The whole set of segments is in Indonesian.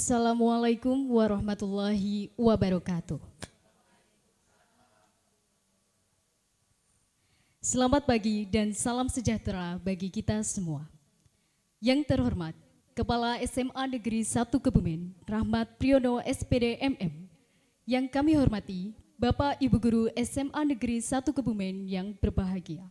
Assalamualaikum warahmatullahi wabarakatuh. Selamat pagi dan salam sejahtera bagi kita semua. Yang terhormat, Kepala SMA Negeri 1 Kebumen, Rahmat Priyono SPD MM. Yang kami hormati, Bapak Ibu Guru SMA Negeri 1 Kebumen yang berbahagia.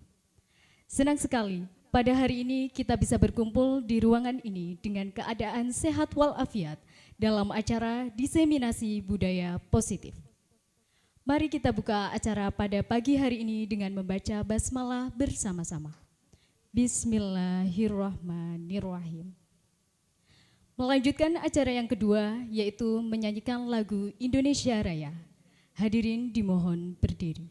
Senang sekali pada hari ini kita bisa berkumpul di ruangan ini dengan keadaan sehat walafiat dalam acara diseminasi budaya positif. Mari kita buka acara pada pagi hari ini dengan membaca basmalah bersama-sama. Bismillahirrahmanirrahim. Melanjutkan acara yang kedua yaitu menyanyikan lagu Indonesia Raya. Hadirin dimohon berdiri.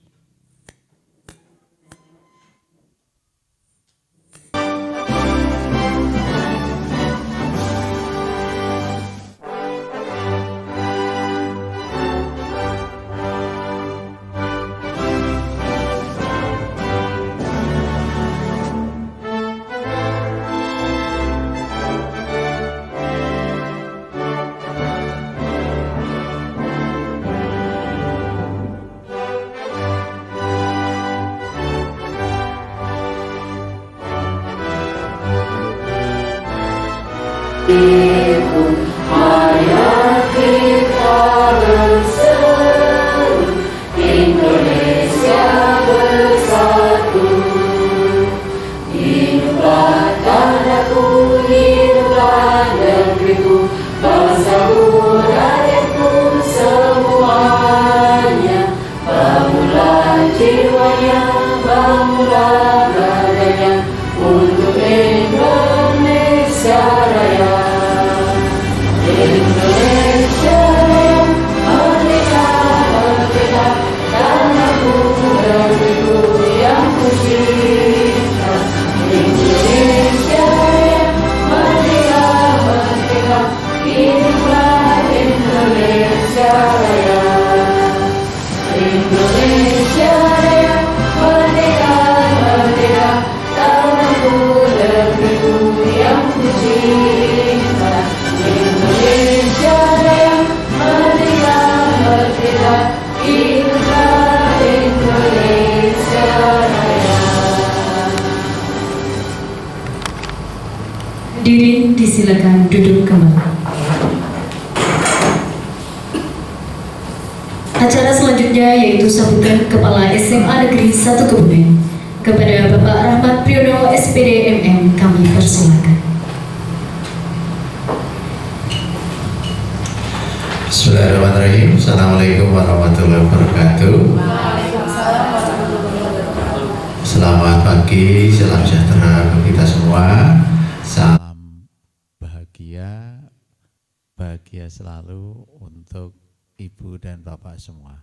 Hadirin disilakan duduk kembali. Acara selanjutnya yaitu sambutan Kepala SMA Negeri 1 Kebumen kepada Bapak Rahmat Priyono SPD MM, kami persilakan. Bismillahirrahmanirrahim. Assalamualaikum warahmatullahi wabarakatuh. Selamat pagi, salam sejahtera bagi kita semua. Salam bahagia selalu untuk Ibu dan Bapak semua.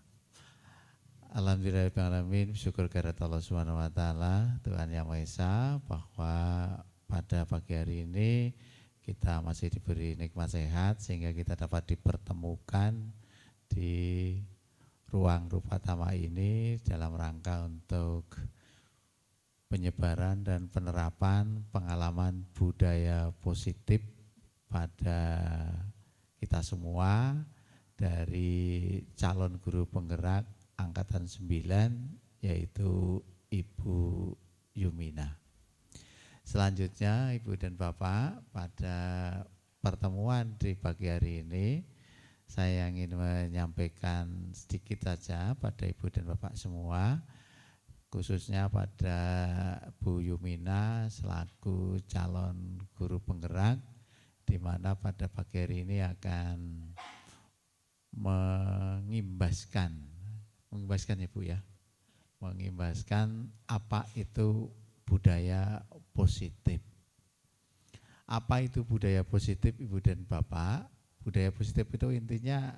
Alhamdulillahirrahmanirrahim, syukur kehadirat Allah Subhanahu wa taala, Tuhan Yang Maha Esa, bahwa pada pagi hari ini kita masih diberi nikmat sehat sehingga kita dapat dipertemukan di ruang Rupatama ini dalam rangka untuk penyebaran dan penerapan pengalaman budaya positif pada kita semua dari calon guru penggerak angkatan 9 yaitu Ibu Yumina. Selanjutnya Ibu dan Bapak, pada pertemuan di pagi hari ini saya ingin menyampaikan sedikit saja pada Ibu dan Bapak semua, khususnya pada Bu Yumina selaku calon guru penggerak, di mana pada pagi hari ini akan mengimbaskan ya Bu ya, mengimbaskan apa itu budaya positif. Apa itu budaya positif Ibu dan Bapak? Budaya positif itu intinya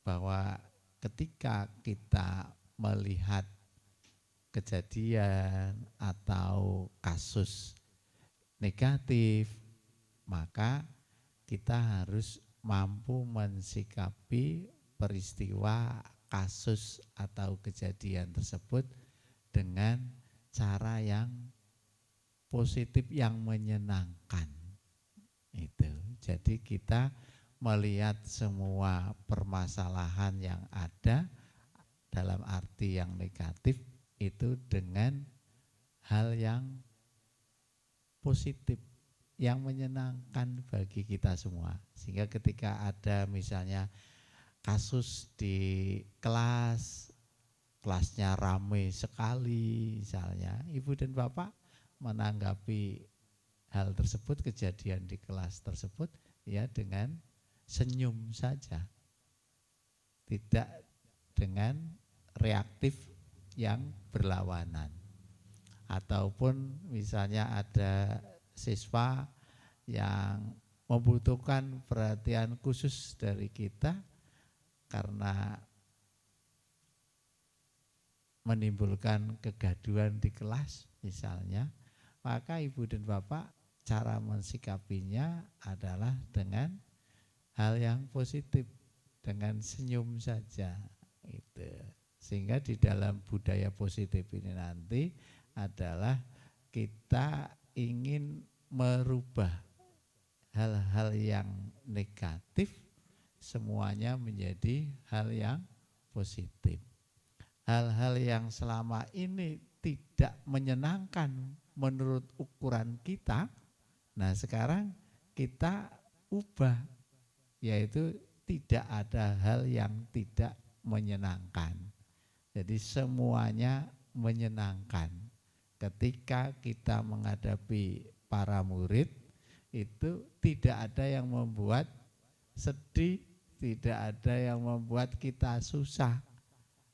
bahwa ketika kita melihat kejadian atau kasus negatif, maka kita harus mampu mensikapi peristiwa, kasus atau kejadian tersebut dengan cara yang positif, yang menyenangkan. Itu. Jadi kita melihat semua permasalahan yang ada dalam arti yang negatif itu dengan hal yang positif, yang menyenangkan bagi kita semua. Sehingga ketika ada misalnya kasus di kelasnya ramai sekali misalnya, ibu dan bapak menanggapi hal tersebut, kejadian di kelas tersebut ya dengan senyum saja, tidak dengan reaktif yang berlawanan. Ataupun misalnya ada siswa yang membutuhkan perhatian khusus dari kita karena menimbulkan kegaduhan di kelas misalnya, maka ibu dan bapak cara mensikapinya adalah dengan hal yang positif, dengan senyum saja itu. Sehingga di dalam budaya positif ini nanti adalah kita ingin merubah hal-hal yang negatif semuanya menjadi hal yang positif. Hal-hal yang selama ini tidak menyenangkan menurut ukuran kita, nah sekarang kita ubah, yaitu tidak ada hal yang tidak menyenangkan. Jadi semuanya menyenangkan. Ketika kita menghadapi para murid itu tidak ada yang membuat sedih, tidak ada yang membuat kita susah.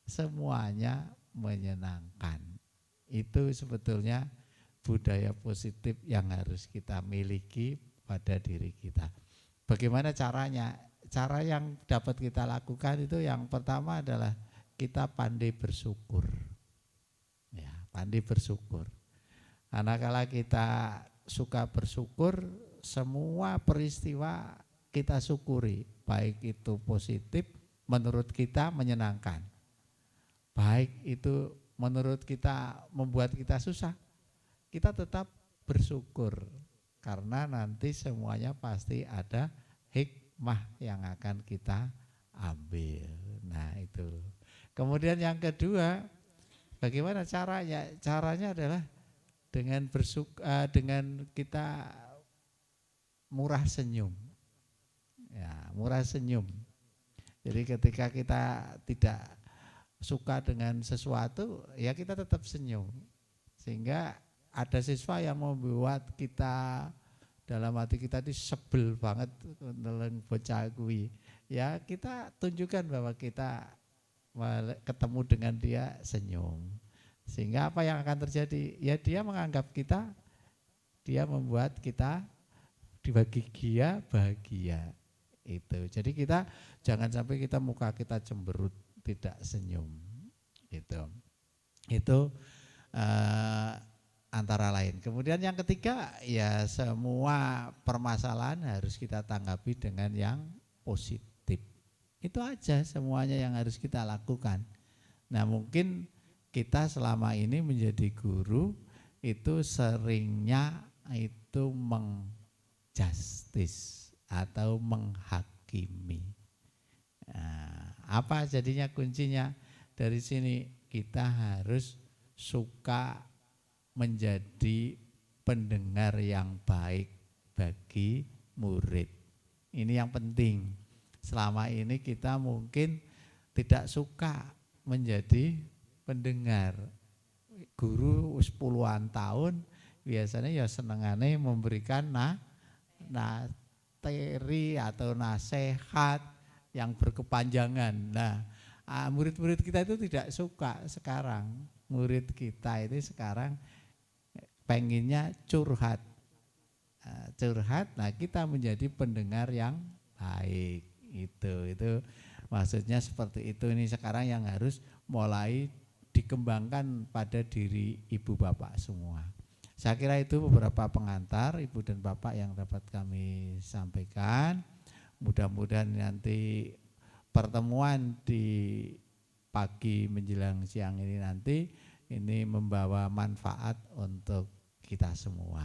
Semuanya menyenangkan. Itu sebetulnya budaya positif yang harus kita miliki pada diri kita. Bagaimana caranya? Cara yang dapat kita lakukan itu yang pertama adalah kita pandai bersyukur. Ya, pandai bersyukur. Karena kalau kita suka bersyukur, semua peristiwa kita syukuri, baik itu positif menurut kita menyenangkan, baik itu menurut kita membuat kita susah, kita tetap bersyukur karena nanti semuanya pasti ada hikmah yang akan kita ambil. Nah itu. Kemudian yang kedua, bagaimana caranya? Caranya adalah dengan dengan kita murah senyum. Ya, murah senyum. Jadi ketika kita tidak suka dengan sesuatu, ya kita tetap senyum. Sehingga ada siswa yang membuat kita dalam hati kita itu sebel banget dengan bocah kuwi. Ya kita tunjukkan bahwa kita ketemu dengan dia senyum. Sehingga apa yang akan terjadi? Ya dia menganggap kita, dia membuat kita dibagi dia bahagia. Itu. Jadi kita jangan sampai kita muka kita cemberut, tidak senyum. Itu antara lain. Kemudian yang ketiga, ya semua permasalahan harus kita tanggapi dengan yang positif. Itu aja semuanya yang harus kita lakukan. Nah mungkin kita selama ini menjadi guru itu seringnya itu menjustis atau menghakimi. Nah, apa jadinya kuncinya? Dari sini kita harus suka menjadi pendengar yang baik bagi murid. Ini yang penting. Selama ini kita mungkin tidak suka menjadi pendengar. Guru puluhan tahun biasanya ya senengane memberikan materi atau nasihat yang berkepanjangan. Nah, murid-murid kita itu tidak suka sekarang. Murid kita itu sekarang pengennya curhat. Curhat, nah kita menjadi pendengar yang baik. Itu maksudnya seperti itu. Ini sekarang yang harus mulai dikembangkan pada diri ibu bapak semua. Saya kira itu beberapa pengantar ibu dan bapak yang dapat kami sampaikan. Mudah-mudahan nanti pertemuan di pagi menjelang siang ini nanti ini membawa manfaat untuk kita semua.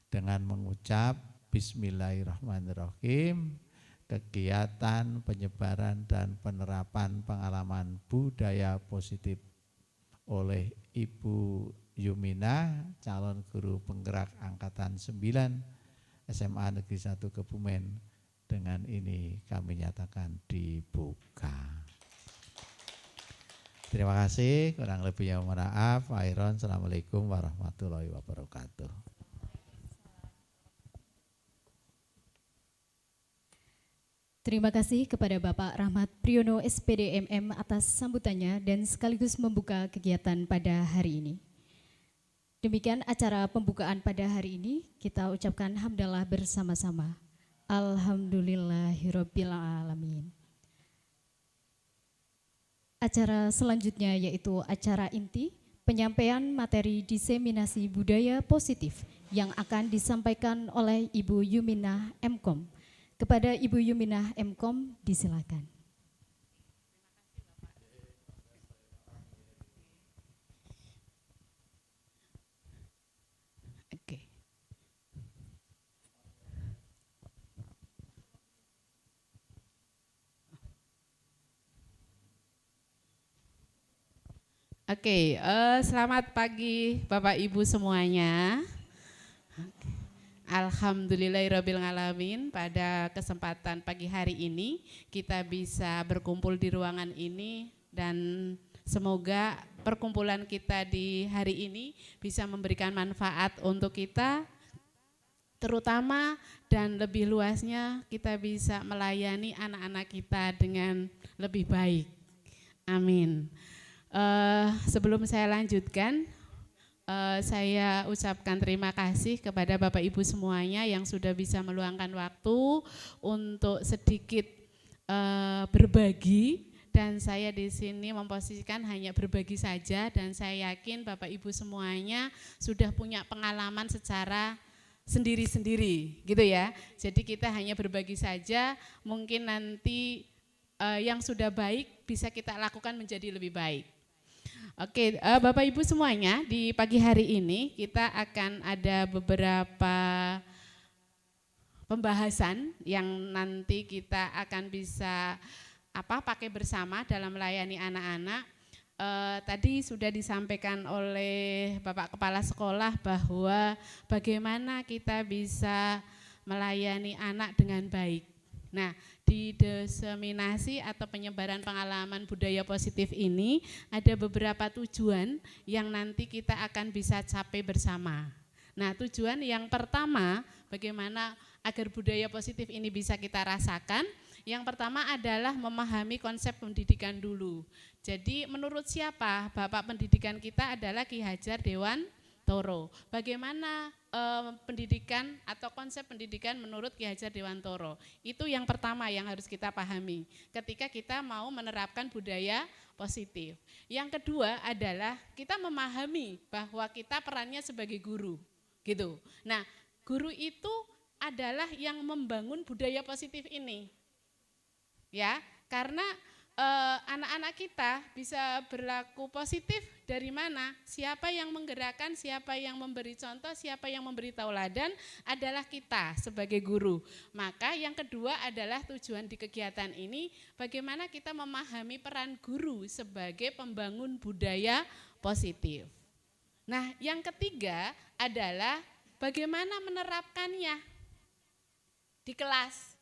Dengan mengucap Bismillahirrahmanirrahim, kegiatan penyebaran dan penerapan pengalaman budaya positif oleh Ibu Yumina, calon guru penggerak angkatan 9 SMA Negeri 1 Kebumen. Dengan ini kami nyatakan dibuka. Terima kasih, kurang lebihnya mohon maaf. Airon, assalamualaikum warahmatullahi wabarakatuh. Terima kasih kepada Bapak Rahmat Priyono SPD MM atas sambutannya dan sekaligus membuka kegiatan pada hari ini. Demikian acara pembukaan pada hari ini, kita ucapkan hamdalah bersama-sama. Alhamdulillahirabbil alamin. Acara selanjutnya yaitu acara inti penyampaian materi diseminasi budaya positif yang akan disampaikan oleh Ibu Yuminah MKom. Kepada Ibu Yuminah MKom disilakan. Oke, selamat pagi Bapak Ibu semuanya. Alhamdulillahirrabbilalamin, pada kesempatan pagi hari ini kita bisa berkumpul di ruangan ini dan semoga perkumpulan kita di hari ini bisa memberikan manfaat untuk kita, terutama dan lebih luasnya kita bisa melayani anak-anak kita dengan lebih baik. Amin. Sebelum saya lanjutkan, saya ucapkan terima kasih kepada Bapak Ibu semuanya yang sudah bisa meluangkan waktu untuk sedikit berbagi, dan saya di sini memposisikan hanya berbagi saja, dan saya yakin Bapak Ibu semuanya sudah punya pengalaman secara sendiri-sendiri gitu ya. Jadi kita hanya berbagi saja, mungkin nanti yang sudah baik bisa kita lakukan menjadi lebih baik. Oke, Bapak Ibu semuanya, di pagi hari ini kita akan ada beberapa pembahasan yang nanti kita akan bisa pakai bersama dalam melayani anak-anak. Tadi sudah disampaikan oleh Bapak Kepala Sekolah bahwa bagaimana kita bisa melayani anak dengan baik. Nah, di diseminasi atau penyebaran pengalaman budaya positif ini ada beberapa tujuan yang nanti kita akan bisa capai bersama. Nah, tujuan yang pertama, bagaimana agar budaya positif ini bisa kita rasakan? Yang pertama adalah memahami konsep pendidikan dulu. Jadi menurut siapa? Bapak pendidikan kita adalah Ki Hajar Dewantoro. Bagaimana pendidikan atau konsep pendidikan menurut Ki Hajar Dewantoro? Itu yang pertama yang harus kita pahami ketika kita mau menerapkan budaya positif. Yang kedua adalah kita memahami bahwa kita perannya sebagai guru, gitu. Nah, guru itu adalah yang membangun budaya positif ini, ya, karena anak-anak kita bisa berlaku positif dari mana? Siapa yang menggerakkan, siapa yang memberi contoh, siapa yang memberi tauladan adalah kita sebagai guru. Maka yang kedua adalah tujuan di kegiatan ini, bagaimana kita memahami peran guru sebagai pembangun budaya positif. Nah, yang ketiga adalah bagaimana menerapkannya di kelas.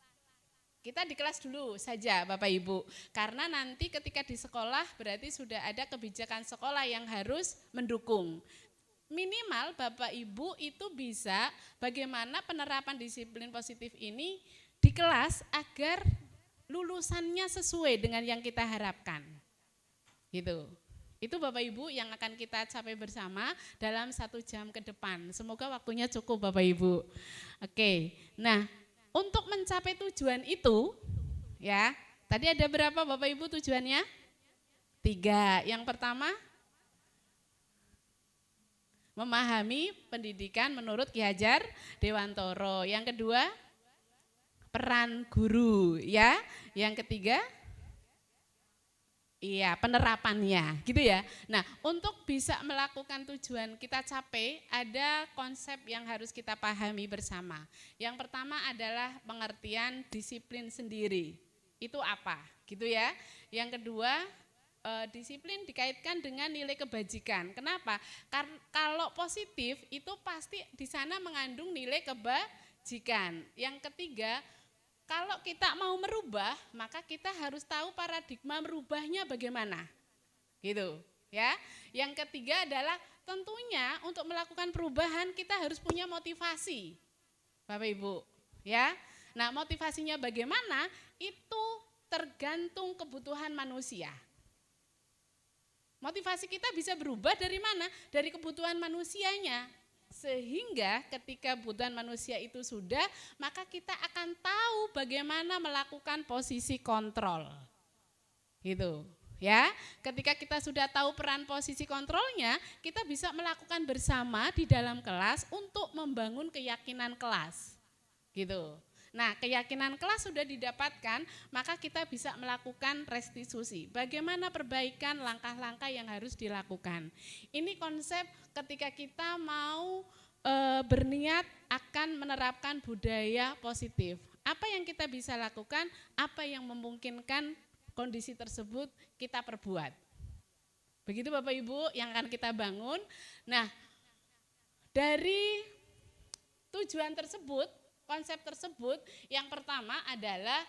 Kita di kelas dulu saja Bapak Ibu, karena nanti ketika di sekolah berarti sudah ada kebijakan sekolah yang harus mendukung. Minimal Bapak Ibu itu bisa bagaimana penerapan disiplin positif ini di kelas agar lulusannya sesuai dengan yang kita harapkan. Gitu. Itu Bapak Ibu yang akan kita capai bersama dalam 1 jam ke depan. Semoga waktunya cukup Bapak Ibu. Oke, nah, untuk mencapai tujuan itu, ya, tadi ada berapa Bapak Ibu tujuannya? 3. Yang pertama, memahami pendidikan menurut Ki Hajar Dewantoro. Yang kedua, peran guru, ya. Yang ketiga, Iya, penerapannya gitu ya. Nah, untuk bisa melakukan tujuan kita capai, ada konsep yang harus kita pahami bersama. Yang pertama adalah pengertian disiplin sendiri. Itu apa? Gitu ya. Yang kedua, disiplin dikaitkan dengan nilai kebajikan. Kenapa? Kalau positif itu pasti di sana mengandung nilai kebajikan. Yang ketiga, kalau kita mau merubah, maka kita harus tahu paradigma merubahnya bagaimana. Gitu, ya. Yang ketiga adalah tentunya untuk melakukan perubahan kita harus punya motivasi. Bapak Ibu, ya. Nah, motivasinya bagaimana? Itu tergantung kebutuhan manusia. Motivasi kita bisa berubah dari mana? Dari kebutuhan manusianya. Sehingga ketika kebutuhan manusia itu sudah, maka kita akan tahu bagaimana melakukan posisi kontrol. Gitu, ya. Ketika kita sudah tahu peran posisi kontrolnya, kita bisa melakukan bersama di dalam kelas untuk membangun keyakinan kelas. Gitu. Nah, keyakinan kelas sudah didapatkan, maka kita bisa melakukan restitusi. Bagaimana perbaikan langkah-langkah yang harus dilakukan. Ini konsep ketika kita mau berniat akan menerapkan budaya positif. Apa yang kita bisa lakukan, apa yang memungkinkan kondisi tersebut kita perbuat. Begitu Bapak Ibu yang akan kita bangun. Nah, dari tujuan tersebut, konsep tersebut, yang pertama adalah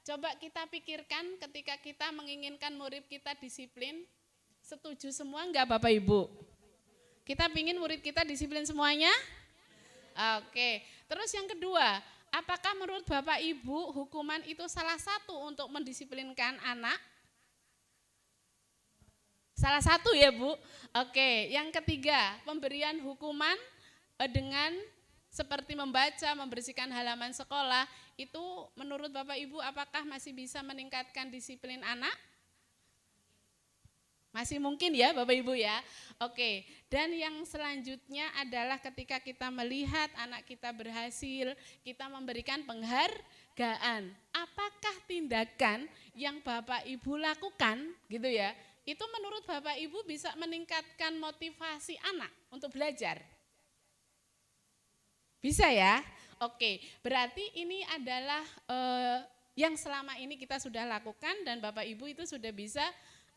coba kita pikirkan ketika kita menginginkan murid kita disiplin, setuju semua enggak Bapak Ibu? Kita pingin murid kita disiplin semuanya? Oke, terus yang kedua, apakah menurut Bapak Ibu hukuman itu salah satu untuk mendisiplinkan anak? Salah satu ya Bu? Oke, yang ketiga, pemberian hukuman dengan seperti membaca, membersihkan halaman sekolah, itu menurut Bapak Ibu apakah masih bisa meningkatkan disiplin anak? Masih mungkin ya Bapak Ibu ya. Oke, dan yang selanjutnya adalah ketika kita melihat anak kita berhasil, kita memberikan penghargaan. Apakah tindakan yang Bapak Ibu lakukan gitu ya, itu menurut Bapak Ibu bisa meningkatkan motivasi anak untuk belajar? Bisa ya? Oke, berarti ini adalah yang selama ini kita sudah lakukan dan Bapak Ibu itu sudah bisa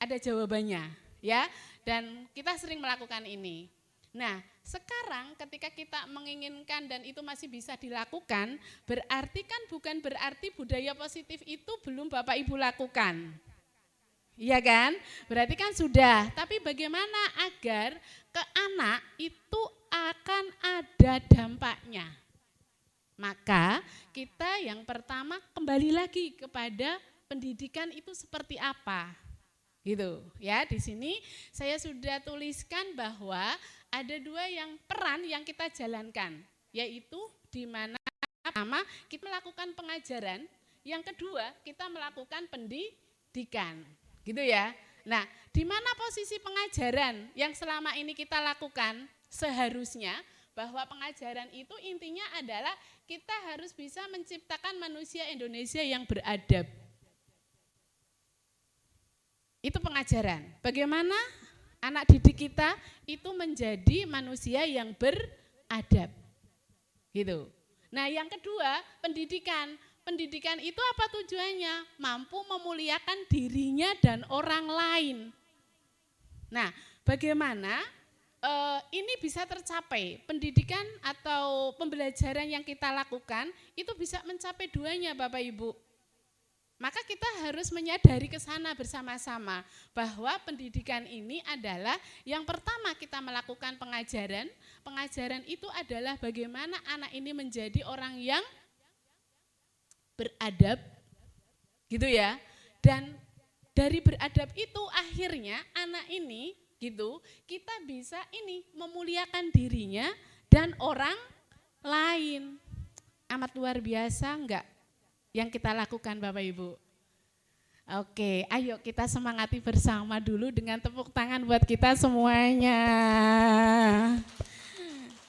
ada jawabannya ya. Dan kita sering melakukan ini. Nah, sekarang ketika kita menginginkan dan itu masih bisa dilakukan, berarti kan bukan berarti budaya positif itu belum Bapak Ibu lakukan. Iya kan? Berarti kan sudah, tapi bagaimana agar ke anak itu akan ada dampaknya. Maka kita yang pertama kembali lagi kepada pendidikan itu seperti apa. Gitu ya, di sini saya sudah tuliskan bahwa ada dua peran yang kita jalankan, yaitu di mana pertama kita melakukan pengajaran, yang kedua kita melakukan pendidikan. Gitu ya. Nah, di mana posisi pengajaran yang selama ini kita lakukan? Seharusnya bahwa pengajaran itu intinya adalah kita harus bisa menciptakan manusia Indonesia yang beradab. Itu pengajaran. Bagaimana anak didik kita itu menjadi manusia yang beradab. Gitu. Nah, yang kedua, pendidikan. Pendidikan itu apa tujuannya? Mampu memuliakan dirinya dan orang lain. Nah, bagaimana ini bisa tercapai? Pendidikan atau pembelajaran yang kita lakukan itu bisa mencapai duanya Bapak Ibu. Maka kita harus menyadari ke sana bersama-sama bahwa pendidikan ini adalah yang pertama kita melakukan pengajaran. Pengajaran itu adalah bagaimana anak ini menjadi orang yang beradab, gitu ya. Dan dari beradab itu akhirnya anak ini gitu, kita bisa ini memuliakan dirinya dan orang lain. Amat luar biasa enggak yang kita lakukan Bapak Ibu? Oke, ayo kita semangati bersama dulu dengan tepuk tangan buat kita semuanya.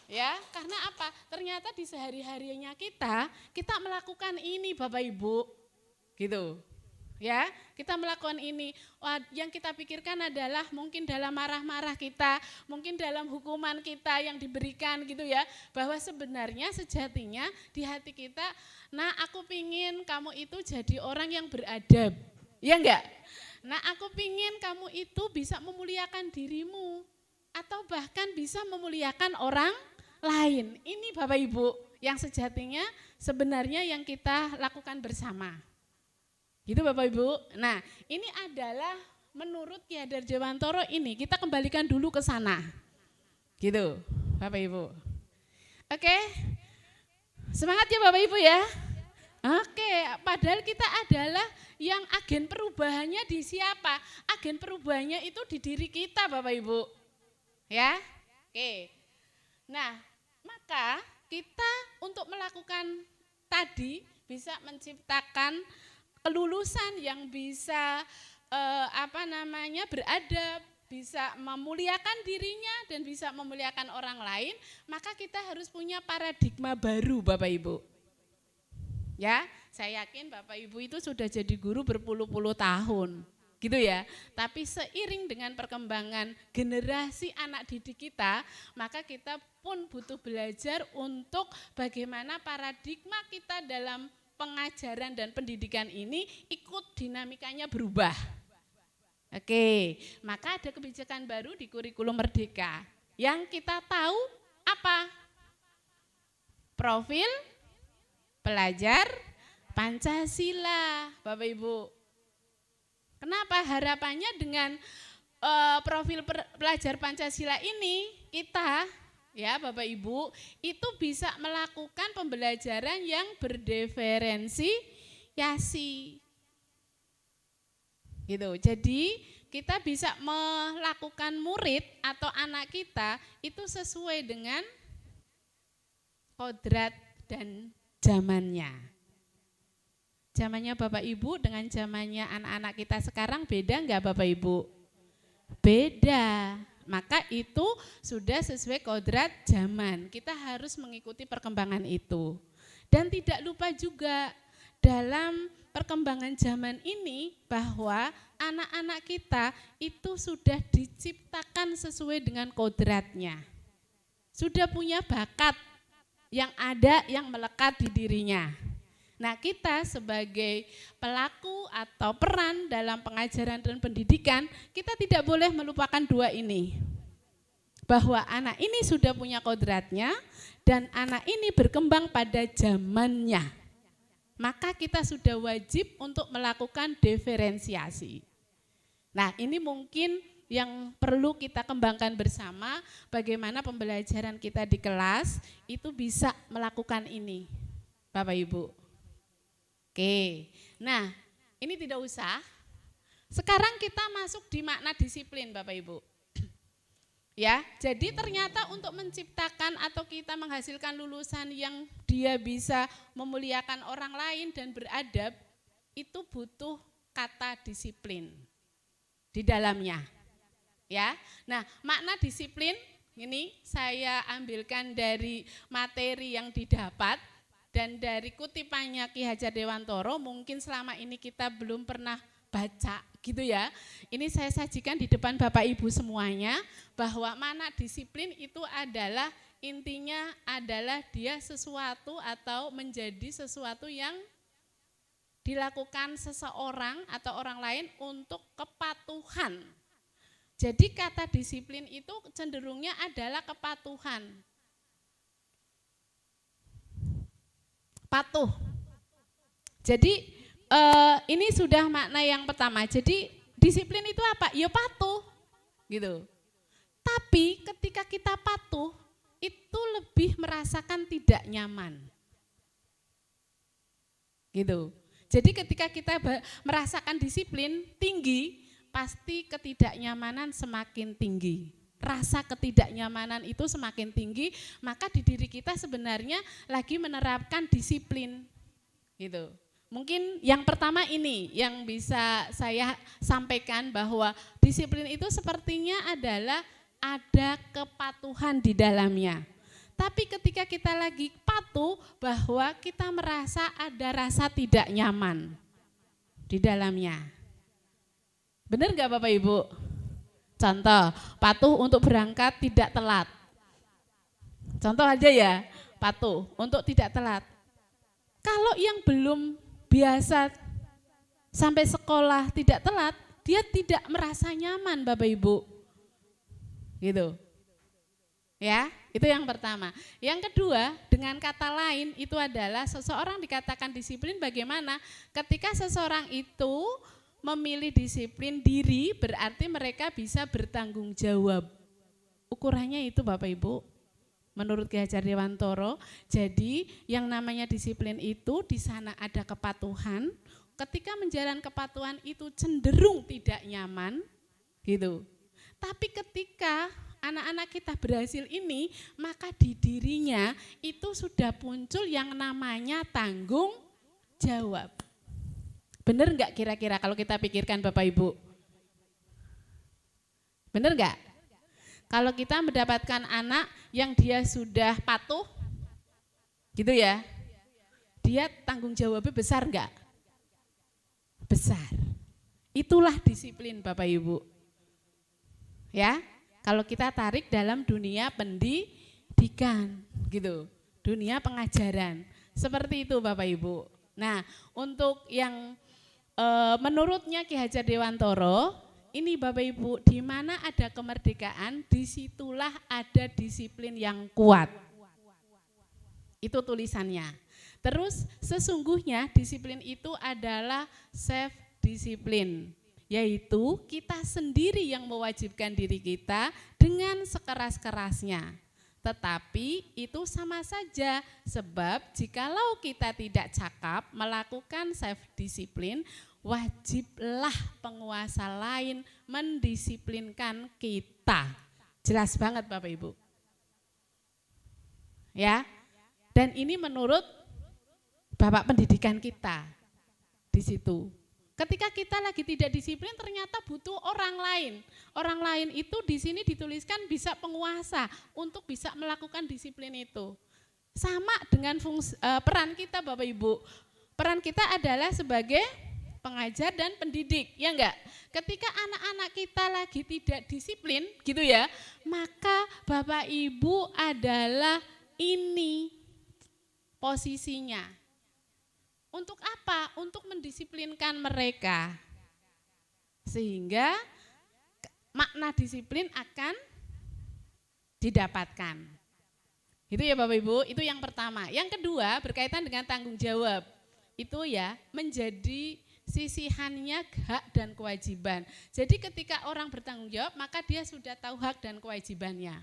Ya, karena apa? Ternyata di sehari-harinya kita melakukan ini Bapak Ibu. Gitu. Ya, kita melakukan ini. Wah, yang kita pikirkan adalah mungkin dalam marah-marah kita, mungkin dalam hukuman kita yang diberikan gitu ya, bahwa sebenarnya sejatinya di hati kita, nah aku pingin kamu itu jadi orang yang beradab, ya enggak? Nah aku pingin kamu itu bisa memuliakan dirimu, atau bahkan bisa memuliakan orang lain. Ini Bapak Ibu yang sejatinya sebenarnya yang kita lakukan bersama. Gitu Bapak Ibu. Nah, ini adalah menurut Ki Hadar Dewantoro ini, kita kembalikan dulu ke sana. Gitu, Bapak Ibu. Oke. Semangat ya Bapak Ibu ya. Oke, padahal kita adalah yang agen perubahannya di siapa? Agen perubahannya itu di diri kita Bapak Ibu. Ya. Oke. Nah, maka kita untuk melakukan tadi bisa menciptakan kelulusan yang bisa beradab, bisa memuliakan dirinya dan bisa memuliakan orang lain, maka kita harus punya paradigma baru Bapak Ibu. Ya, saya yakin Bapak Ibu itu sudah jadi guru berpuluh-puluh tahun. Gitu ya. Tapi seiring dengan perkembangan generasi anak didik kita, maka kita pun butuh belajar untuk bagaimana paradigma kita dalam pengajaran dan pendidikan ini ikut dinamikanya berubah. Oke, maka ada kebijakan baru di kurikulum Merdeka. Yang kita tahu apa? Profil pelajar Pancasila, Bapak Ibu. Kenapa harapannya dengan profil pelajar Pancasila ini kita ya Bapak Ibu itu bisa melakukan pembelajaran yang berdiferensiasi. Gitu. Jadi kita bisa melakukan murid atau anak kita itu sesuai dengan kodrat dan zamannya. Zamannya Bapak Ibu dengan zamannya anak-anak kita sekarang beda enggak Bapak Ibu? Beda. Maka itu sudah sesuai kodrat zaman. Kita harus mengikuti perkembangan itu. Dan tidak lupa juga dalam perkembangan zaman ini bahwa anak-anak kita itu sudah diciptakan sesuai dengan kodratnya. Sudah punya bakat yang ada yang melekat di dirinya. Nah, kita sebagai pelaku atau peran dalam pengajaran dan pendidikan, kita tidak boleh melupakan dua ini. Bahwa anak ini sudah punya kodratnya dan anak ini berkembang pada zamannya. Maka kita sudah wajib untuk melakukan diferensiasi. Nah, ini mungkin yang perlu kita kembangkan bersama, bagaimana pembelajaran kita di kelas itu bisa melakukan ini, Bapak Ibu. Oke, nah ini tidak usah. Sekarang kita masuk di makna disiplin Bapak Ibu. Ya, jadi ternyata untuk menciptakan atau kita menghasilkan lulusan yang dia bisa memuliakan orang lain dan beradab, itu butuh kata disiplin di dalamnya. Ya, nah makna disiplin ini saya ambilkan dari materi yang didapat. Dan dari kutipannya Ki Hadar Dewantoro mungkin selama ini kita belum pernah baca gitu ya. Ini saya sajikan di depan Bapak Ibu semuanya bahwa mana disiplin itu adalah intinya adalah dia sesuatu atau menjadi sesuatu yang dilakukan seseorang atau orang lain untuk kepatuhan. Jadi kata disiplin itu cenderungnya adalah kepatuhan. Patuh. Jadi ini sudah makna yang pertama. Jadi disiplin itu apa? Ya patuh, gitu. Tapi ketika kita patuh, itu lebih merasakan tidak nyaman, gitu. Jadi ketika kita merasakan disiplin tinggi, pasti ketidaknyamanan semakin tinggi. Rasa ketidaknyamanan itu semakin tinggi, maka di diri kita sebenarnya lagi menerapkan disiplin, gitu. Mungkin yang pertama ini yang bisa saya sampaikan bahwa disiplin itu sepertinya adalah ada kepatuhan di dalamnya. Tapi ketika kita lagi patuh bahwa kita merasa ada rasa tidak nyaman. di dalamnya. Benar nggak Bapak Ibu? Contoh, patuh untuk berangkat tidak telat. Contoh aja ya, patuh untuk tidak telat. Kalau yang belum biasa sampai sekolah tidak telat, dia tidak merasa nyaman Bapak Ibu. Gitu. Ya, itu yang pertama. Yang kedua, dengan kata lain itu adalah seseorang dikatakan disiplin bagaimana? Ketika seseorang itu memilih disiplin diri, berarti mereka bisa bertanggung jawab. Ukurannya itu Bapak Ibu, menurut Ki Hajar Dewantoro. Jadi yang namanya disiplin itu di sana ada kepatuhan. Ketika menjalankan kepatuhan itu cenderung tidak nyaman, gitu. Tapi ketika anak-anak kita berhasil ini, maka di dirinya itu sudah muncul yang namanya tanggung jawab. Benar enggak kira-kira kalau kita pikirkan Bapak Ibu? Benar enggak? Kalau kita mendapatkan anak yang dia sudah patuh, gitu ya, dia tanggung jawabnya besar enggak? Besar. Itulah disiplin Bapak Ibu. Ya, kalau kita tarik dalam dunia pendidikan, gitu, dunia pengajaran, seperti itu Bapak Ibu. Nah, untuk yang menurutnya Ki Hajar Dewantoro, ini Bapak Ibu, di mana ada kemerdekaan, disitulah ada disiplin yang kuat. Itu tulisannya. Terus sesungguhnya disiplin itu adalah self disiplin. Yaitu kita sendiri yang mewajibkan diri kita dengan sekeras-kerasnya. Tetapi itu sama saja, sebab jikalau kita tidak cakap melakukan self-disiplin, wajiblah penguasa lain mendisiplinkan kita. Jelas banget Bapak Ibu. Ya, dan ini menurut Bapak pendidikan kita di situ. Ketika kita lagi tidak disiplin, ternyata butuh orang lain. Orang lain itu di sini dituliskan bisa penguasa untuk bisa melakukan disiplin itu. Sama dengan peran kita Bapak Ibu. Peran kita adalah sebagai pengajar dan pendidik, ya enggak? Ketika anak-anak kita lagi tidak disiplin, gitu ya, maka Bapak Ibu adalah ini posisinya. Untuk apa? Untuk mendisiplinkan mereka. Sehingga makna disiplin akan didapatkan. Itu ya Bapak Ibu, itu yang pertama. Yang kedua berkaitan dengan tanggung jawab. Itu ya menjadi sisihannya hak dan kewajiban. Jadi ketika orang bertanggung jawab, maka dia sudah tahu hak dan kewajibannya.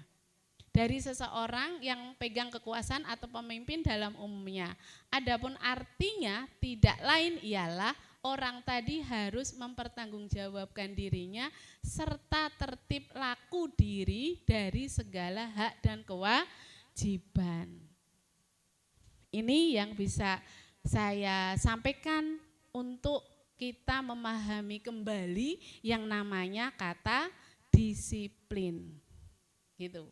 Dari seseorang yang pegang kekuasaan atau pemimpin dalam umumnya. Adapun artinya tidak lain ialah orang tadi harus mempertanggungjawabkan dirinya serta tertib laku diri dari segala hak dan kewajiban. Ini yang bisa saya sampaikan untuk kita memahami kembali yang namanya kata disiplin. Gitu.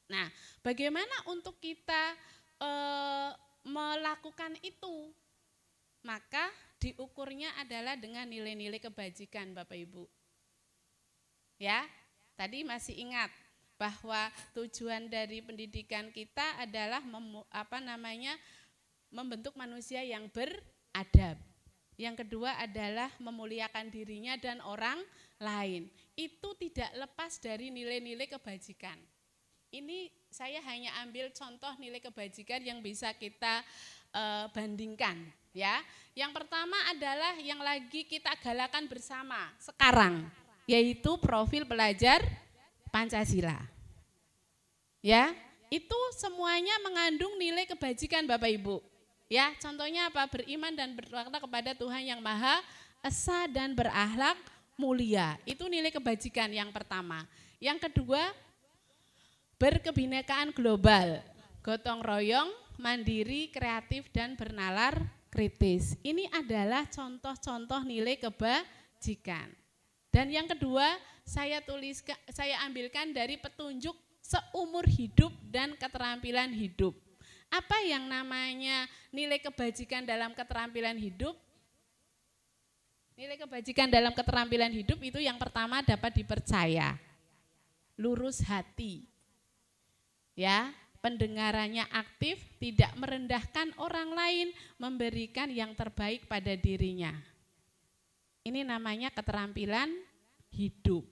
Nah, bagaimana untuk kita melakukan itu? Maka diukurnya adalah dengan nilai-nilai kebajikan Bapak Ibu. Ya, tadi masih ingat bahwa tujuan dari pendidikan kita adalah membentuk manusia yang beradab. Yang kedua adalah memuliakan dirinya dan orang lain. Itu tidak lepas dari nilai-nilai kebajikan. Ini saya hanya ambil contoh nilai kebajikan yang bisa kita bandingkan, ya. Yang pertama adalah yang lagi kita galakan bersama sekarang, yaitu profil pelajar Pancasila. Ya, itu semuanya mengandung nilai kebajikan Bapak Ibu. Ya, contohnya apa? Beriman dan bertakwa kepada Tuhan yang Maha Esa dan berakhlak mulia. Itu nilai kebajikan yang pertama. Yang kedua, berkebinekaan global, gotong royong, mandiri, kreatif, dan bernalar kritis. Ini adalah contoh-contoh nilai kebajikan. Dan yang kedua, saya ambilkan dari petunjuk seumur hidup dan keterampilan hidup. Apa yang namanya nilai kebajikan dalam keterampilan hidup? Nilai kebajikan dalam keterampilan hidup itu yang pertama dapat dipercaya. Lurus hati. Ya, pendengarannya aktif, tidak merendahkan orang lain, memberikan yang terbaik pada dirinya. Ini namanya keterampilan hidup.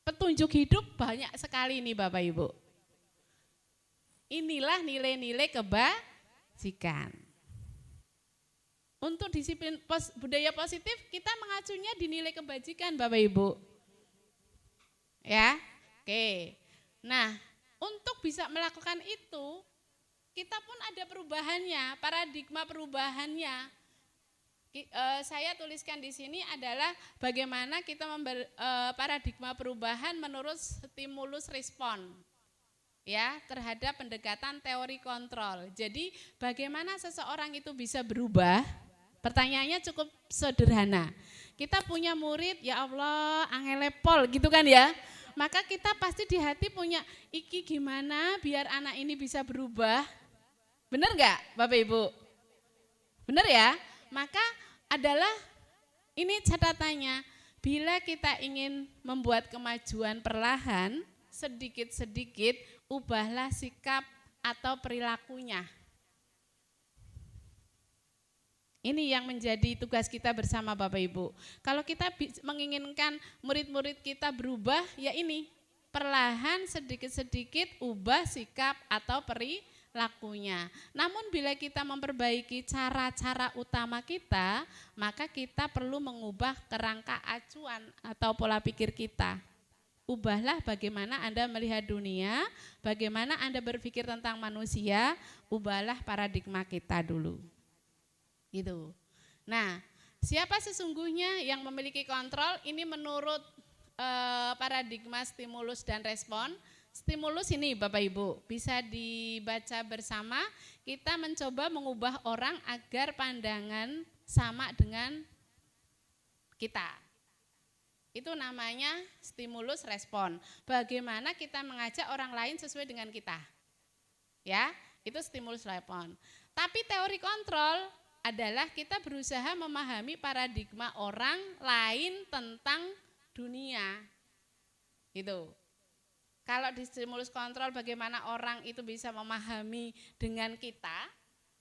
Petunjuk hidup banyak sekali nih Bapak Ibu. Inilah nilai-nilai kebajikan. Untuk disiplin budaya positif kita mengacunya di nilai kebajikan Bapak Ibu. Ya, oke. Nah, untuk bisa melakukan itu, kita pun ada perubahannya, paradigma perubahannya. Saya tuliskan di sini adalah bagaimana kita paradigma perubahan menurut stimulus respon, ya, terhadap pendekatan teori kontrol. Jadi, bagaimana seseorang itu bisa berubah? Pertanyaannya cukup sederhana. Kita punya murid, ya Allah, angelepol gitu kan ya. Maka kita pasti di hati punya, iki gimana biar anak ini bisa berubah. Benar enggak Bapak Ibu? Benar ya? Maka adalah ini catatannya, bila kita ingin membuat kemajuan perlahan, sedikit-sedikit ubahlah sikap atau perilakunya. Ini yang menjadi tugas kita bersama Bapak Ibu. Kalau kita menginginkan murid-murid kita berubah, ya ini, perlahan sedikit-sedikit ubah sikap atau perilakunya. Namun bila kita memperbaiki cara-cara utama kita, maka kita perlu mengubah kerangka acuan atau pola pikir kita. Ubahlah bagaimana Anda melihat dunia, bagaimana Anda berpikir tentang manusia, ubahlah paradigma kita dulu. Gitu. Nah, siapa sesungguhnya yang memiliki kontrol? Ini menurut paradigma stimulus dan respon. Stimulus ini Bapak Ibu bisa dibaca bersama. Kita mencoba mengubah orang agar pandangan sama dengan kita. Itu namanya stimulus respon. Bagaimana kita mengajak orang lain sesuai dengan kita. Ya, itu stimulus respon. Tapi teori kontrol adalah kita berusaha memahami paradigma orang lain tentang dunia. Gitu. Kalau di stimulus kontrol bagaimana orang itu bisa memahami dengan kita,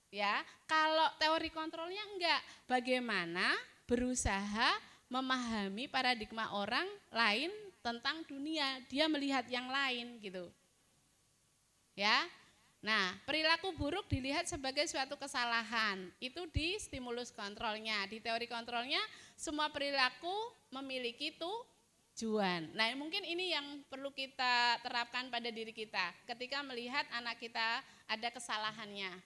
ya. Kalau teori kontrolnya enggak, bagaimana berusaha memahami paradigma orang lain tentang dunia, dia melihat yang lain gitu. Ya. Nah, perilaku buruk dilihat sebagai suatu kesalahan, itu di stimulus kontrolnya. Di teori kontrolnya, semua perilaku memiliki tujuan. Nah, mungkin ini yang perlu kita terapkan pada diri kita. Ketika melihat anak kita ada kesalahannya,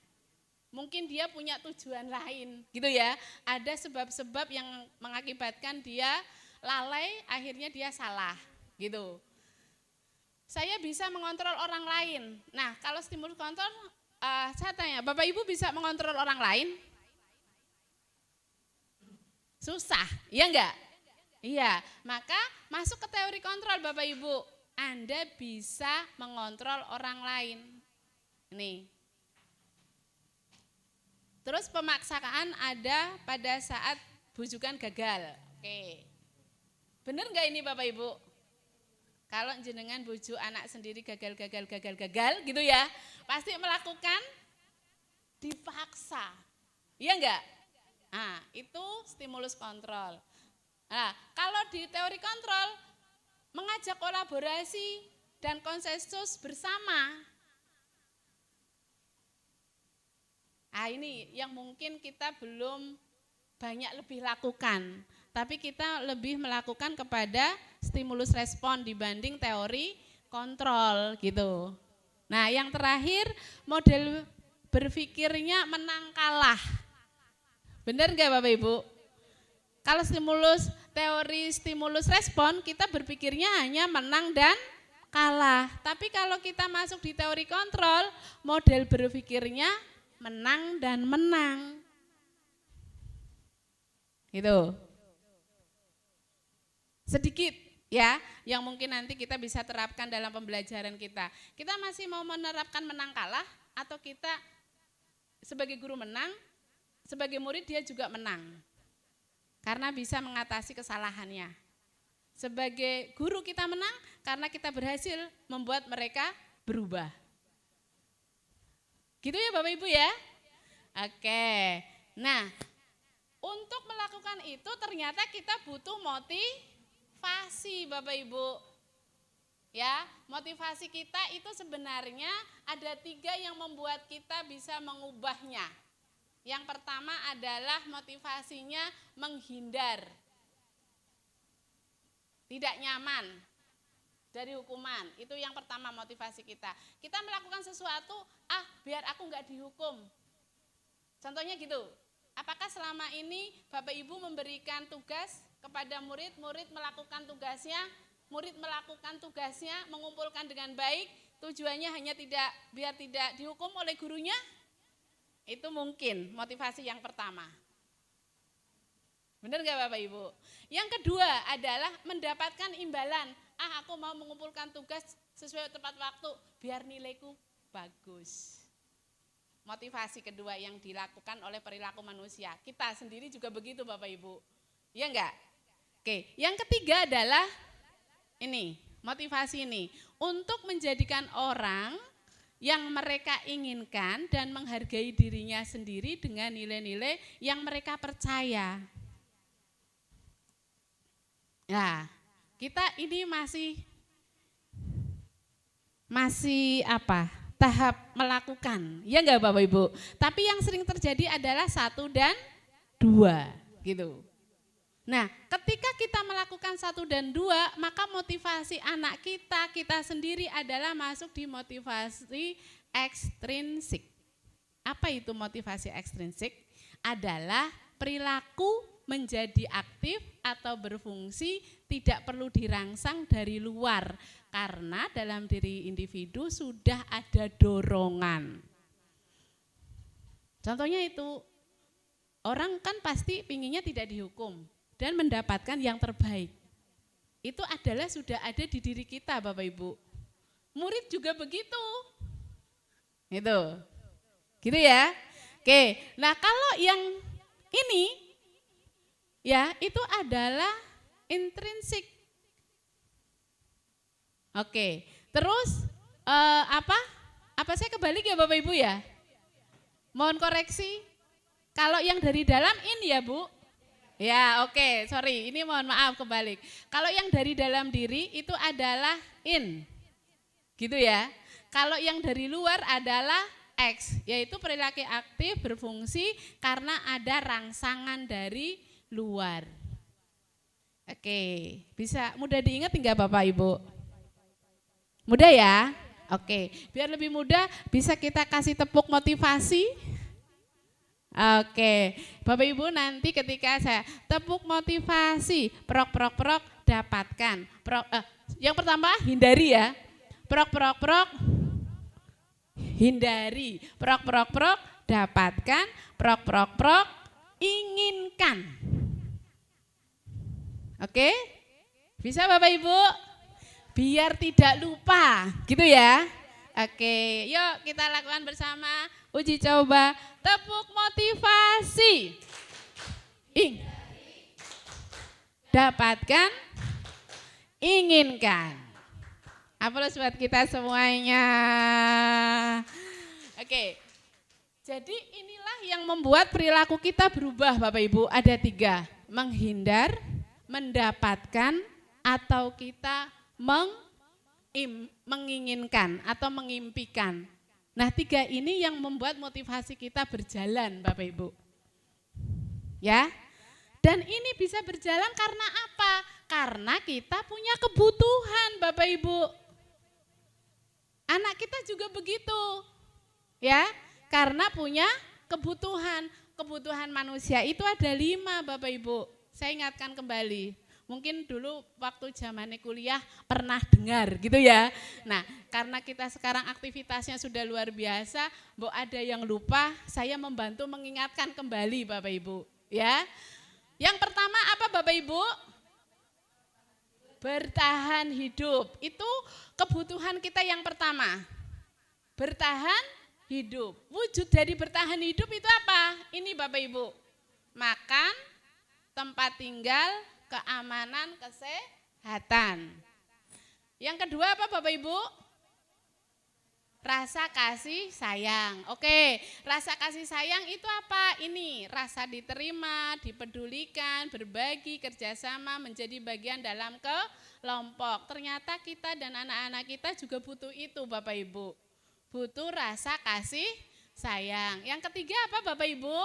mungkin dia punya tujuan lain, gitu ya. Ada sebab-sebab yang mengakibatkan dia lalai, akhirnya dia salah, gitu. Saya bisa mengontrol orang lain. Nah, kalau stimulus kontrol, saya tanya, Bapak Ibu bisa mengontrol orang lain? Susah, iya enggak? Iya, maka masuk ke teori kontrol Bapak Ibu. Anda bisa mengontrol orang lain. Nih. Terus pemaksaan ada pada saat bujukan gagal. Oke. Benar enggak ini Bapak Ibu? Kalau jenengan bujuk anak sendiri gagal gitu ya, pasti melakukan dipaksa. Iya enggak? Nah, itu stimulus kontrol. Nah, kalau di teori kontrol mengajak kolaborasi dan konsensus bersama. Nah, ini yang mungkin kita belum banyak lebih lakukan. Tapi kita lebih melakukan kepada stimulus respon dibanding teori kontrol gitu. Nah, yang terakhir model berpikirnya menang kalah. Benar enggak Bapak Ibu? Kalau teori stimulus respon kita berpikirnya hanya menang dan kalah. Tapi kalau kita masuk di teori kontrol, model berpikirnya menang dan menang. Gitu. Sedikit ya, yang mungkin nanti kita bisa terapkan dalam pembelajaran kita. Kita masih mau menerapkan menang kalah atau kita sebagai guru menang, sebagai murid dia juga menang. karena bisa mengatasi kesalahannya. Sebagai guru kita menang karena kita berhasil membuat mereka berubah. Gitu ya Bapak Ibu ya? Oke. Nah, untuk melakukan itu ternyata kita butuh motivasi Bapak Ibu. Ya, motivasi kita itu sebenarnya ada 3 yang membuat kita bisa mengubahnya. Yang pertama adalah motivasinya menghindar. Tidak nyaman dari hukuman, itu yang pertama motivasi kita. Kita melakukan sesuatu, biar aku nggak dihukum. Contohnya gitu, apakah selama ini Bapak Ibu memberikan tugas kepada murid, murid melakukan tugasnya, mengumpulkan dengan baik, tujuannya hanya biar tidak dihukum oleh gurunya? Itu mungkin motivasi yang pertama. Benar gak Bapak Ibu? Yang kedua adalah mendapatkan imbalan. Aku mau mengumpulkan tugas sesuai tepat waktu biar nilaiku bagus. Motivasi kedua yang dilakukan oleh perilaku manusia. Kita sendiri juga begitu Bapak Ibu. Iya enggak? Oke, yang ketiga adalah ini, motivasi ini. Untuk menjadikan orang yang mereka inginkan dan menghargai dirinya sendiri dengan nilai-nilai yang mereka percaya. Nah, kita ini masih tahap melakukan, ya enggak Bapak Ibu? Tapi yang sering terjadi adalah 1 dan 2 gitu. Nah, ketika kita melakukan 1 dan 2, maka motivasi anak kita sendiri adalah masuk di motivasi ekstrinsik. Apa itu motivasi ekstrinsik? Adalah perilaku menjadi aktif atau berfungsi tidak perlu dirangsang dari luar karena dalam diri individu sudah ada dorongan. Contohnya itu, orang kan pasti pinginnya tidak dihukum dan mendapatkan yang terbaik. Itu adalah sudah ada di diri kita Bapak Ibu. Murid juga begitu. Gitu ya. Oke, nah kalau yang ini ya, itu adalah intrinsik. Oke, terus apa saya kebalik ya Bapak Ibu ya? Mohon koreksi. Kalau yang dari dalam in ya Bu? Ya, oke, sorry, ini mohon maaf kebalik. Kalau yang dari dalam diri itu adalah in. Gitu ya. Kalau yang dari luar adalah X, yaitu perilaku aktif berfungsi karena ada rangsangan dari luar. Oke, bisa mudah diingat enggak Bapak Ibu? Mudah ya? Oke, biar lebih mudah bisa kita kasih tepuk motivasi. Oke, Bapak Ibu nanti ketika saya tepuk motivasi, prok dapatkan. Yang pertama hindari ya. Prok hindari. Prok dapatkan. Prok inginkan. Oke? Bisa Bapak Ibu? Biar tidak lupa, gitu ya. Oke, yuk kita lakukan bersama. Uji coba, tepuk motivasi. Dapatkan, inginkan. Aplaus buat kita semuanya. Oke, jadi inilah yang membuat perilaku kita berubah Bapak Ibu. Ada 3, menghindar, mendapatkan, atau kita menginginkan atau mengimpikan. Nah 3 ini yang membuat motivasi kita berjalan Bapak Ibu. Ya, dan ini bisa berjalan karena apa? Karena kita punya kebutuhan Bapak Ibu. Anak kita juga begitu. Ya, karena punya kebutuhan. Kebutuhan manusia itu ada 5 Bapak Ibu. Saya ingatkan kembali. Mungkin dulu waktu zamannya kuliah pernah dengar gitu ya. Nah karena kita sekarang aktivitasnya sudah luar biasa, Mbok ada yang lupa, saya membantu mengingatkan kembali Bapak Ibu. Ya. Yang pertama apa Bapak Ibu? Bertahan hidup, itu kebutuhan kita yang pertama. Bertahan hidup, wujud dari bertahan hidup itu apa? Ini Bapak Ibu, makan, tempat tinggal, keamanan, kesehatan. Yang kedua apa Bapak Ibu? Rasa kasih sayang. Oke, rasa kasih sayang itu apa? Ini rasa diterima, dipedulikan, berbagi, kerjasama, menjadi bagian dalam kelompok. Ternyata kita dan anak-anak kita juga butuh itu Bapak Ibu. Butuh rasa kasih sayang. Yang ketiga apa Bapak Ibu?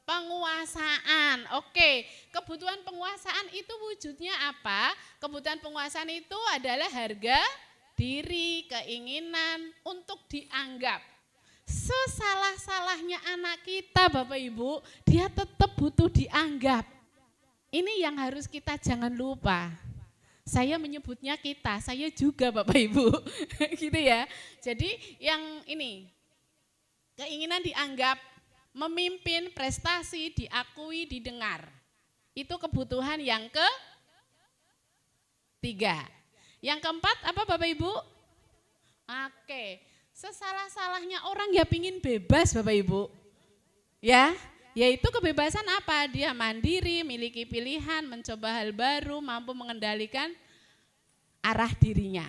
Penguasaan. Oke, kebutuhan penguasaan itu wujudnya apa? Kebutuhan penguasaan itu adalah harga diri, keinginan untuk dianggap. Sesalah-salahnya anak kita Bapak Ibu, dia tetap butuh dianggap. Ini yang harus kita jangan lupa. Saya menyebutnya kita, saya juga Bapak Ibu. Gitu ya. Jadi yang ini, keinginan dianggap, memimpin, prestasi, diakui, didengar. Itu kebutuhan yang ketiga. Yang keempat apa Bapak Ibu? Oke, sesalah-salahnya orang ya pingin bebas Bapak Ibu. Ya, yaitu kebebasan apa? Dia mandiri, miliki pilihan, mencoba hal baru, mampu mengendalikan arah dirinya.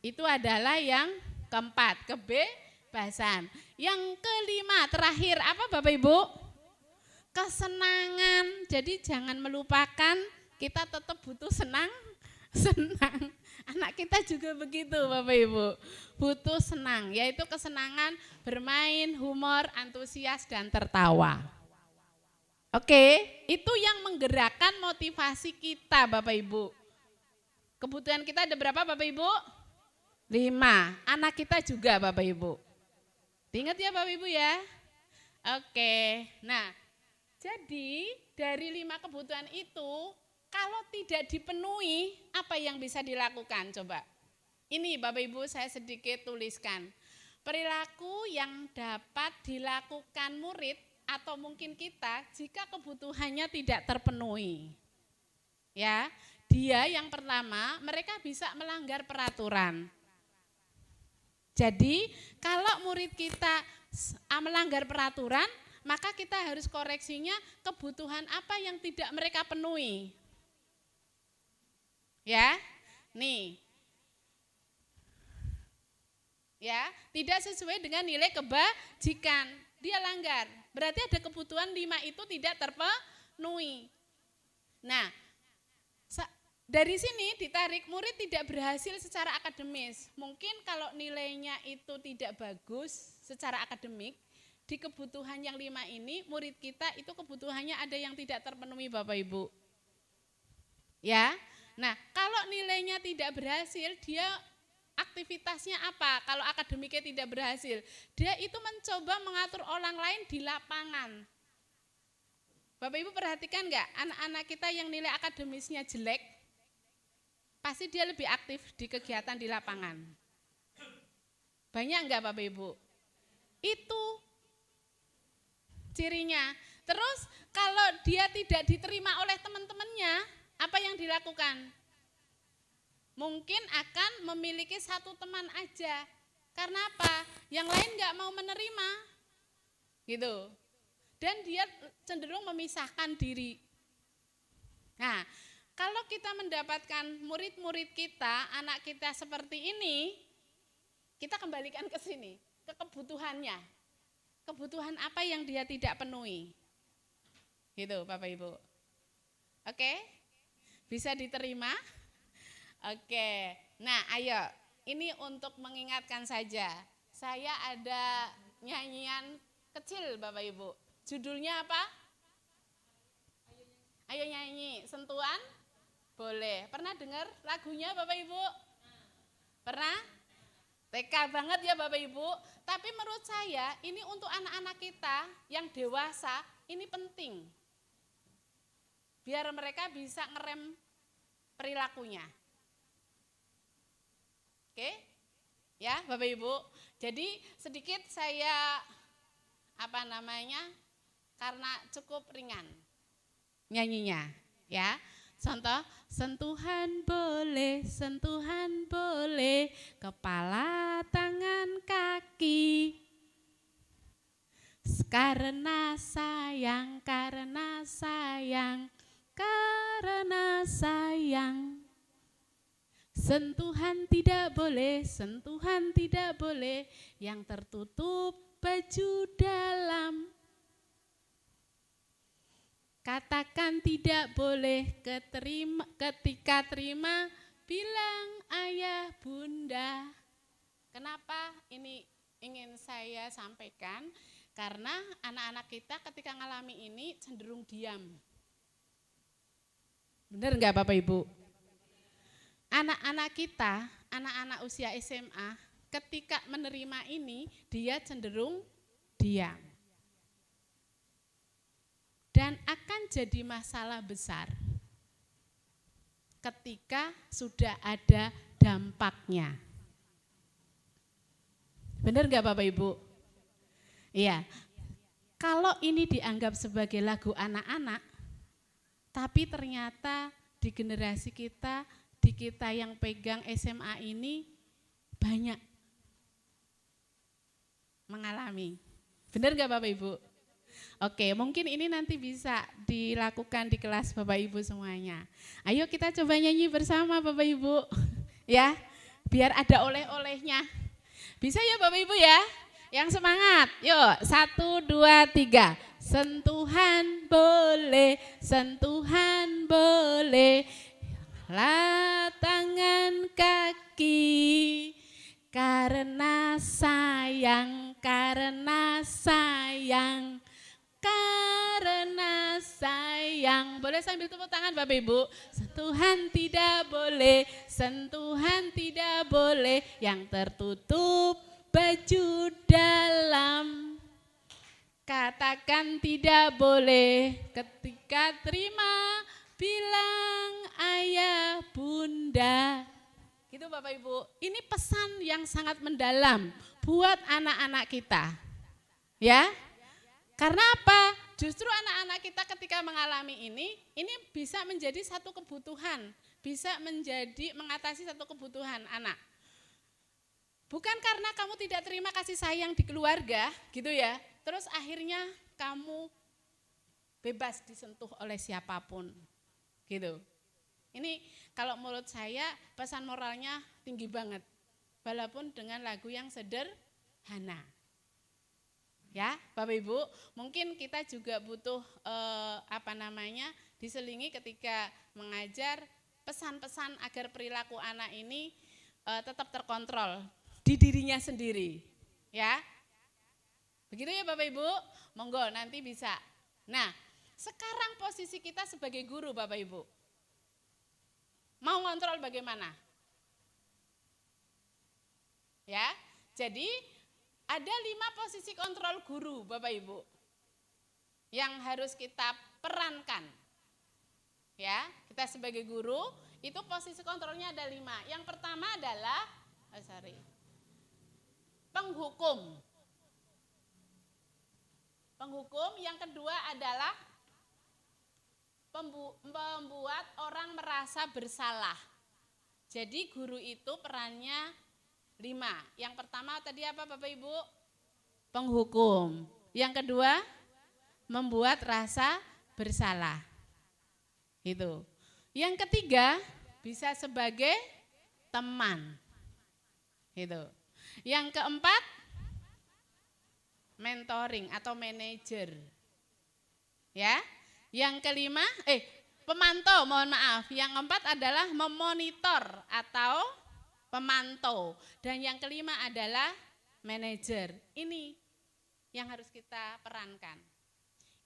Itu adalah yang keempat, kebebasan. Yang kelima, terakhir apa Bapak Ibu? Kesenangan. Jadi jangan melupakan kita tetap butuh senang. Anak kita juga begitu Bapak Ibu, butuh senang, yaitu kesenangan bermain, humor, antusias dan tertawa. Oke, itu yang menggerakkan motivasi kita Bapak Ibu. Kebutuhan kita ada berapa Bapak Ibu? 5, anak kita juga Bapak Ibu. Diingat ya Bapak Ibu ya. Oke, nah jadi dari 5 kebutuhan itu, kalau tidak dipenuhi, apa yang bisa dilakukan? Coba. Ini Bapak Ibu saya sedikit tuliskan. Perilaku yang dapat dilakukan murid atau mungkin kita jika kebutuhannya tidak terpenuhi. Ya, dia yang pertama, mereka bisa melanggar peraturan. Jadi, kalau murid kita melanggar peraturan, maka kita harus koreksinya kebutuhan apa yang tidak mereka penuhi. Ya, nih, ya, tidak sesuai dengan nilai kebajikan, dia langgar. Berarti ada kebutuhan 5 itu tidak terpenuhi. Nah, dari sini ditarik murid tidak berhasil secara akademis. Mungkin kalau nilainya itu tidak bagus secara akademik, di kebutuhan yang 5 ini murid kita itu kebutuhannya ada yang tidak terpenuhi Bapak Ibu. Ya. Nah, kalau nilainya tidak berhasil, dia aktivitasnya apa? Kalau akademiknya tidak berhasil, dia itu mencoba mengatur orang lain di lapangan. Bapak Ibu perhatikan enggak, anak-anak kita yang nilai akademisnya jelek, pasti dia lebih aktif di kegiatan di lapangan. Banyak enggak Bapak Ibu? Itu cirinya. Terus kalau dia tidak diterima oleh teman-temannya, apa yang dilakukan? Mungkin akan memiliki satu teman aja. Karena apa? Yang lain nggak mau menerima. Gitu. Dan dia cenderung memisahkan diri. Nah, kalau kita mendapatkan murid-murid kita, anak kita seperti ini, kita kembalikan ke sini, ke kebutuhannya. Kebutuhan apa yang dia tidak penuhi. Gitu Bapak Ibu. Oke? Bisa diterima? Oke, nah ayo, ini untuk mengingatkan saja. Saya ada nyanyian kecil Bapak Ibu. Judulnya apa? Ayo nyanyi, sentuhan? Boleh. Pernah dengar lagunya Bapak Ibu? Pernah? TK banget ya Bapak Ibu. Tapi menurut saya ini untuk anak-anak kita yang dewasa ini penting. Biar mereka bisa ngerem perilakunya. Oke? Ya, Bapak Ibu. Jadi sedikit saya karena cukup ringan nyanyinya, ya. Contoh, sentuhan boleh, kepala, tangan, kaki. Karena sayang, karena sayang, karena sayang. Sentuhan tidak boleh, sentuhan tidak boleh, yang tertutup baju dalam. Katakan tidak boleh ketika terima, bilang ayah bunda. Kenapa ini ingin saya sampaikan? Karena anak-anak kita ketika ngalami ini cenderung diam. Benar enggak Bapak Ibu? Anak-anak kita, anak-anak usia SMA, ketika menerima ini, dia cenderung diam. Dan akan jadi masalah besar ketika sudah ada dampaknya. Benar enggak Bapak Ibu? Iya. Kalau ini dianggap sebagai lagu anak-anak, tapi ternyata di generasi kita, di kita yang pegang SMA ini banyak mengalami. Benar enggak Bapak Ibu? Oke, mungkin ini nanti bisa dilakukan di kelas Bapak Ibu semuanya. Ayo kita coba nyanyi bersama Bapak Ibu. Ya, biar ada oleh-olehnya. Bisa ya Bapak Ibu ya? Yang semangat. Yuk, 1, 2, 3. Sentuhan boleh, sentuhan boleh. Lah tangan kaki. Karena sayang, karena sayang, karena sayang. Boleh sambil tepuk tangan Bapak Ibu. Sentuhan tidak boleh, sentuhan tidak boleh, yang tertutup baju dalam. Katakan tidak boleh ketika terima, bilang ayah bunda. Gitu Bapak Ibu, ini pesan yang sangat mendalam buat anak-anak kita. Ya, karena apa? Justru anak-anak kita ketika mengalami ini bisa menjadi satu kebutuhan, bisa menjadi mengatasi satu kebutuhan anak. Bukan karena kamu tidak terima kasih sayang di keluarga, gitu ya, terus akhirnya kamu bebas disentuh oleh siapapun, gitu. Ini kalau menurut saya pesan moralnya tinggi banget, walaupun dengan lagu yang sederhana. Ya, Bapak Ibu, mungkin kita juga butuh diselingi ketika mengajar pesan-pesan agar perilaku anak ini tetap terkontrol di dirinya sendiri. Ya, begitu ya Bapak Ibu, monggo nanti bisa. Nah, sekarang posisi kita sebagai guru Bapak Ibu. Mau ngontrol bagaimana? Ya, jadi ada 5 posisi kontrol guru Bapak Ibu yang harus kita perankan. Ya, kita sebagai guru itu posisi kontrolnya ada 5. Yang pertama adalah penghukum. Penghukum, yang kedua adalah membuat orang merasa bersalah. Jadi guru itu perannya 5. Yang pertama tadi apa Bapak Ibu? Penghukum. Yang kedua, membuat rasa bersalah. Itu. Yang ketiga, bisa sebagai teman. Itu. Yang keempat, mentoring atau manajer. Ya. Yang kelima, pemantau, mohon maaf. Yang keempat adalah memonitor atau pemantau. Dan yang kelima adalah manajer. Ini yang harus kita perankan.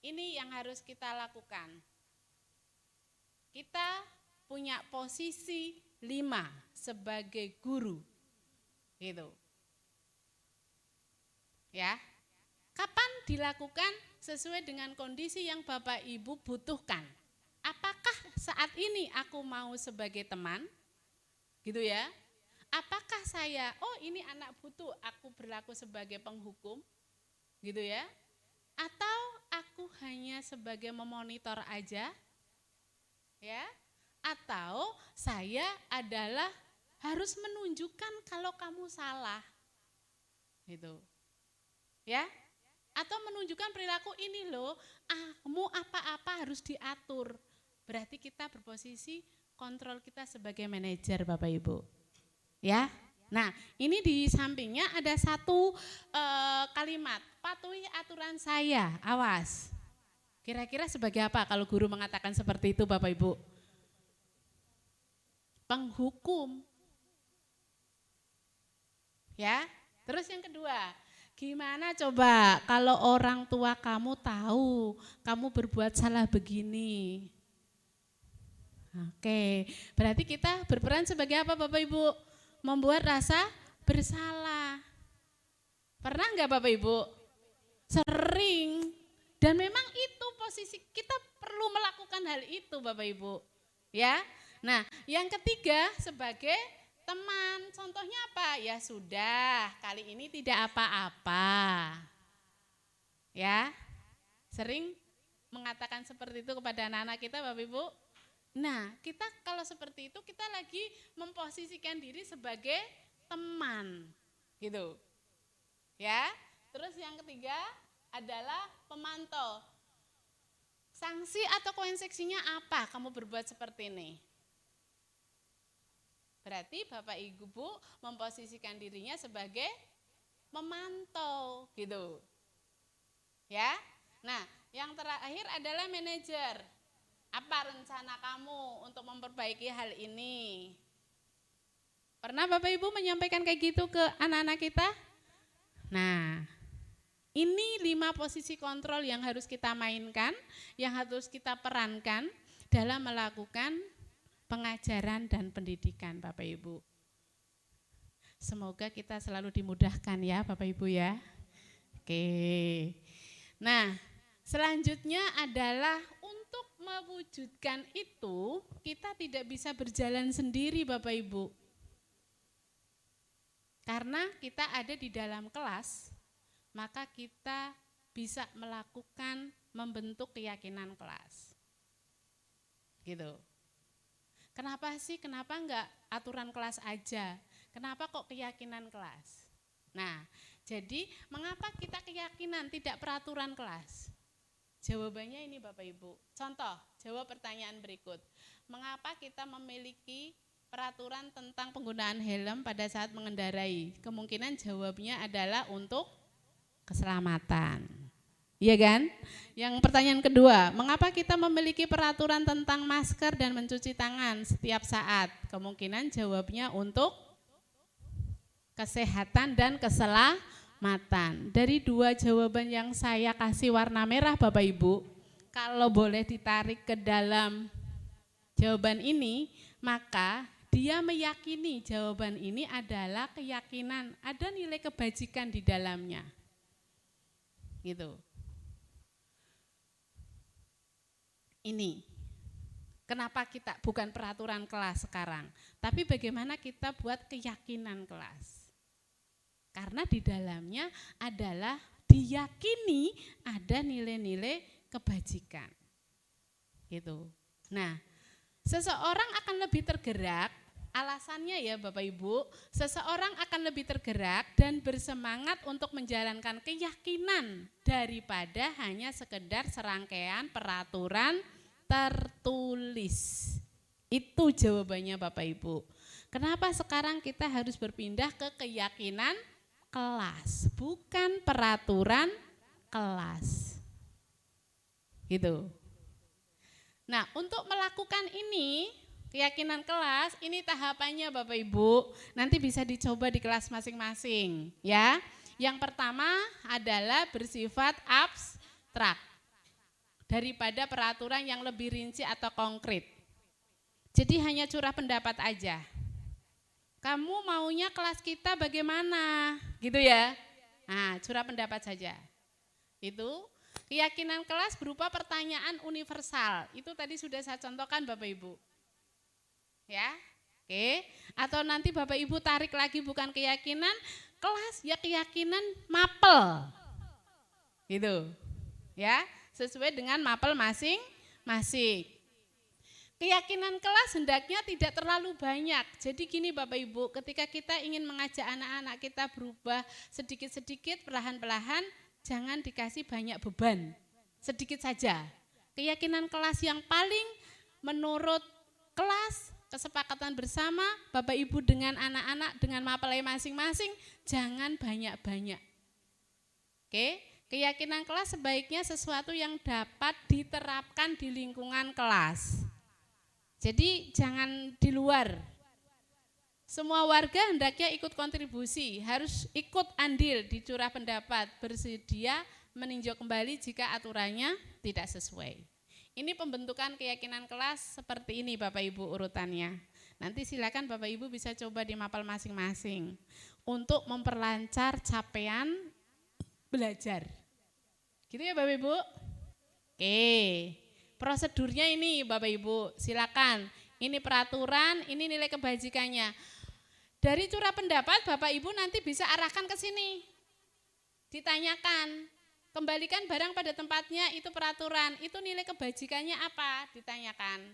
Ini yang harus kita lakukan. Kita punya posisi 5 sebagai guru. Gitu. Ya. Kapan dilakukan? Sesuai dengan kondisi yang Bapak Ibu butuhkan. Apakah saat ini aku mau sebagai teman? Gitu ya. Apakah saya, ini anak butuh, aku berlaku sebagai penghukum? Gitu ya. Atau aku hanya sebagai memonitor aja? Ya. Atau saya adalah harus menunjukkan kalau kamu salah. Gitu. Ya. Atau menunjukkan perilaku ini loh, kamu apa-apa harus diatur. Berarti kita berposisi kontrol kita sebagai manajer Bapak Ibu. Ya. Nah, ini di sampingnya ada satu kalimat, patuhi aturan saya, awas. Kira-kira sebagai apa kalau guru mengatakan seperti itu Bapak Ibu? Penghukum. Ya. Terus yang kedua, gimana coba kalau orang tua kamu tahu kamu berbuat salah begini? Oke, berarti kita berperan sebagai apa Bapak Ibu? Membuat rasa bersalah. Pernah enggak Bapak Ibu? Sering. Dan memang itu posisi kita perlu melakukan hal itu Bapak Ibu. Ya. Nah, yang ketiga sebagai teman. Contohnya apa? Ya sudah, kali ini tidak apa-apa. Ya. Sering mengatakan seperti itu kepada anak-anak kita Bapak Ibu. Nah, kita kalau seperti itu kita lagi memposisikan diri sebagai teman, gitu. Ya, terus yang ketiga adalah pemantau. Sanksi atau konsekuensinya apa kamu berbuat seperti ini? Berarti Bapak Ibu memposisikan dirinya sebagai memantau, gitu. Ya, nah yang terakhir adalah manajer. Apa rencana kamu untuk memperbaiki hal ini? Pernah Bapak Ibu menyampaikan kayak gitu ke anak-anak kita? Nah, ini 5 posisi kontrol yang harus kita mainkan, yang harus kita perankan dalam melakukan pengajaran dan pendidikan Bapak Ibu. Semoga kita selalu dimudahkan ya Bapak Ibu ya. Oke. Nah, selanjutnya adalah untuk mewujudkan itu, kita tidak bisa berjalan sendiri Bapak Ibu. Karena kita ada di dalam kelas, maka kita bisa melakukan membentuk keyakinan kelas. Gitu. Kenapa sih? Kenapa enggak aturan kelas aja? Kenapa kok keyakinan kelas? Nah, jadi mengapa kita keyakinan tidak peraturan kelas? Jawabannya ini Bapak Ibu. Contoh, jawab pertanyaan berikut. Mengapa kita memiliki peraturan tentang penggunaan helm pada saat mengendarai? Kemungkinan jawabnya adalah untuk keselamatan. Iya kan? Yang pertanyaan kedua, mengapa kita memiliki peraturan tentang masker dan mencuci tangan setiap saat? Kemungkinan jawabnya untuk kesehatan dan keselamatan. Dari 2 jawaban yang saya kasih warna merah Bapak Ibu, kalau boleh ditarik ke dalam jawaban ini, maka dia meyakini jawaban ini adalah keyakinan, ada nilai kebajikan di dalamnya. Gitu. Ini kenapa kita bukan peraturan kelas sekarang, tapi bagaimana kita buat keyakinan kelas. Karena di dalamnya adalah diyakini ada nilai-nilai kebajikan. Gitu. Nah, seseorang akan lebih tergerak, alasannya ya Bapak Ibu, seseorang akan lebih tergerak dan bersemangat untuk menjalankan keyakinan daripada hanya sekedar serangkaian peraturan tertulis. Itu jawabannya Bapak Ibu. Kenapa sekarang kita harus berpindah ke keyakinan kelas, bukan peraturan kelas. Gitu. Nah, untuk melakukan ini, keyakinan kelas, ini tahapannya Bapak Ibu, nanti bisa dicoba di kelas masing-masing, ya. Yang pertama adalah bersifat abstrak, daripada peraturan yang lebih rinci atau konkret. Jadi hanya curah pendapat aja. Kamu maunya kelas kita bagaimana? Gitu ya. Nah, curah pendapat saja. Itu keyakinan kelas berupa pertanyaan universal. Itu tadi sudah saya contohkan Bapak Ibu. Ya. Oke. Atau nanti Bapak Ibu tarik lagi bukan keyakinan kelas, ya keyakinan mapel. Gitu. Ya, sesuai dengan mapel masing-masing. Keyakinan kelas hendaknya tidak terlalu banyak. Jadi gini Bapak Ibu, ketika kita ingin mengajak anak-anak kita berubah sedikit-sedikit, perlahan-perlahan, jangan dikasih banyak beban, sedikit saja. Keyakinan kelas yang paling menurut kelas, kesepakatan bersama, Bapak Ibu dengan anak-anak, dengan mapelai masing-masing, jangan banyak-banyak. Oke, keyakinan kelas sebaiknya sesuatu yang dapat diterapkan di lingkungan kelas. Jadi jangan di luar. Semua warga hendaknya ikut kontribusi, harus ikut andil di curah pendapat, bersedia meninjau kembali jika aturannya tidak sesuai. Ini pembentukan keyakinan kelas seperti ini Bapak Ibu urutannya. Nanti silakan Bapak Ibu bisa coba di mapel masing-masing untuk memperlancar capaian belajar. Gitu ya Bapak Ibu? Oke, prosedurnya ini Bapak Ibu, silakan. Ini peraturan, ini nilai kebajikannya. Dari curah pendapat Bapak Ibu nanti bisa arahkan ke sini. Ditanyakan, kembalikan barang pada tempatnya, itu peraturan, itu nilai kebajikannya apa? Ditanyakan.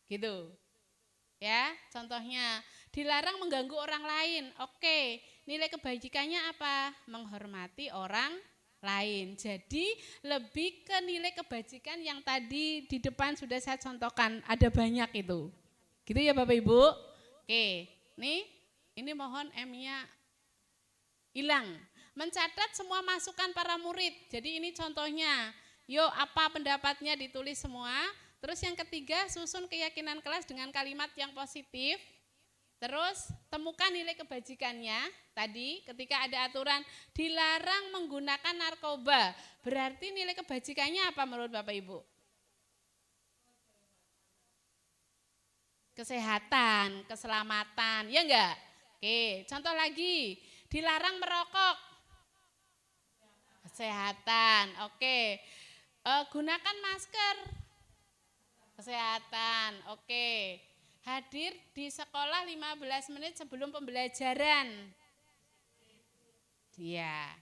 Gitu. Ya, contohnya dilarang mengganggu orang lain. Oke, nilai kebajikannya apa? Menghormati orang lain. Jadi lebih ke nilai kebajikan yang tadi di depan sudah saya contohkan, ada banyak itu. Gitu ya Bapak Ibu? Oke, ini mohon M-nya hilang. Mencatat semua masukan para murid. Jadi ini contohnya. Yuk apa pendapatnya ditulis semua. Terus yang ketiga susun keyakinan kelas dengan kalimat yang positif. Terus temukan nilai kebajikannya. Tadi ketika ada aturan dilarang menggunakan narkoba. Berarti nilai kebajikannya apa menurut Bapak Ibu? Kesehatan, keselamatan, ya enggak? Oke, contoh lagi, dilarang merokok. Kesehatan, oke. Gunakan masker. Kesehatan, oke. Hadir di sekolah 15 menit sebelum pembelajaran. Iya,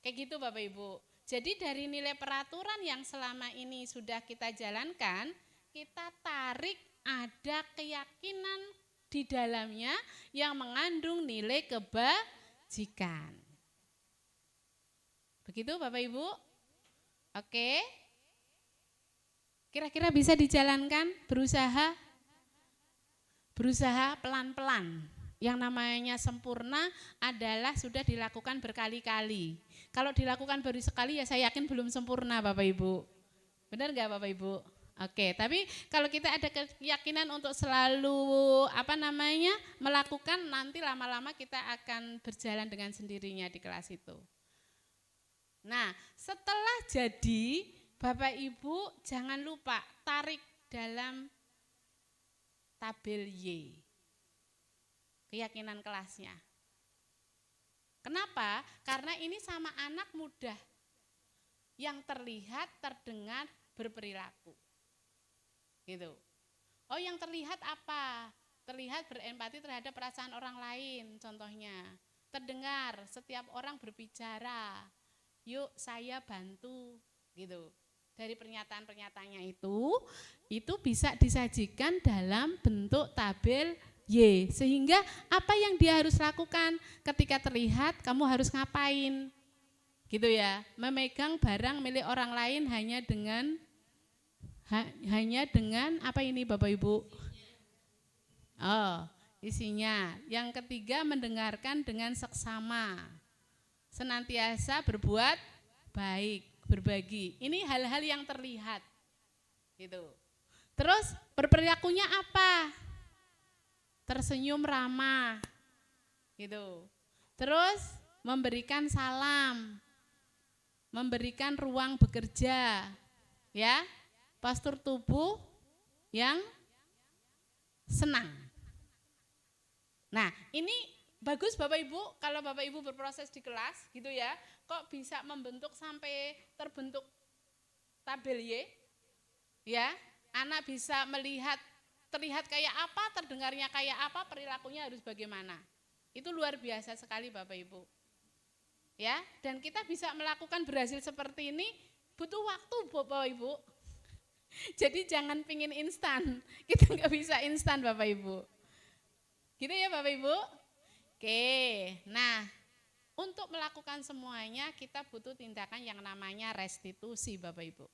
kayak gitu Bapak Ibu. Jadi dari nilai peraturan yang selama ini sudah kita jalankan, kita tarik ada keyakinan di dalamnya yang mengandung nilai kebajikan. Begitu Bapak Ibu? Oke. Kira-kira bisa dijalankan, berusaha pelan-pelan. Yang namanya sempurna adalah sudah dilakukan berkali-kali. Kalau dilakukan baru sekali ya saya yakin belum sempurna Bapak Ibu. Benar enggak Bapak Ibu? Oke, tapi kalau kita ada keyakinan untuk selalu melakukan, nanti lama-lama kita akan berjalan dengan sendirinya di kelas itu. Nah, setelah jadi, Bapak Ibu jangan lupa tarik dalam tabel Y, keyakinan kelasnya. Kenapa? Karena ini sama anak mudah yang terlihat, terdengar, berperilaku. Gitu. Oh yang terlihat apa? Terlihat berempati terhadap perasaan orang lain contohnya. Terdengar setiap orang berbicara, yuk saya bantu gitu. Dari pernyataan-pernyataannya itu bisa disajikan dalam bentuk tabel Y. Sehingga apa yang dia harus lakukan ketika terlihat kamu harus ngapain gitu ya. Memegang barang milik orang lain hanya dengan apa ini Bapak Ibu? Oh, isinya. Yang ketiga mendengarkan dengan seksama. Senantiasa berbuat baik, berbagi. Ini hal-hal yang terlihat. Gitu. Terus berperilakunya apa? Tersenyum ramah. Gitu. Terus memberikan salam. Memberikan ruang bekerja. Ya. Postur tubuh yang senang. Nah, ini bagus Bapak Ibu, kalau Bapak Ibu berproses di kelas gitu ya, kok bisa membentuk sampai terbentuk tabel Y, ya, anak bisa terlihat kayak apa, terdengarnya kayak apa, perilakunya harus bagaimana. Itu luar biasa sekali Bapak Ibu. Ya, dan kita bisa melakukan berhasil seperti ini butuh waktu Bapak Ibu. Jadi jangan pingin instan, kita nggak bisa instan Bapak Ibu. Gitu ya Bapak Ibu. Oke, nah Untuk melakukan semuanya kita butuh tindakan yang namanya restitusi Bapak Ibu.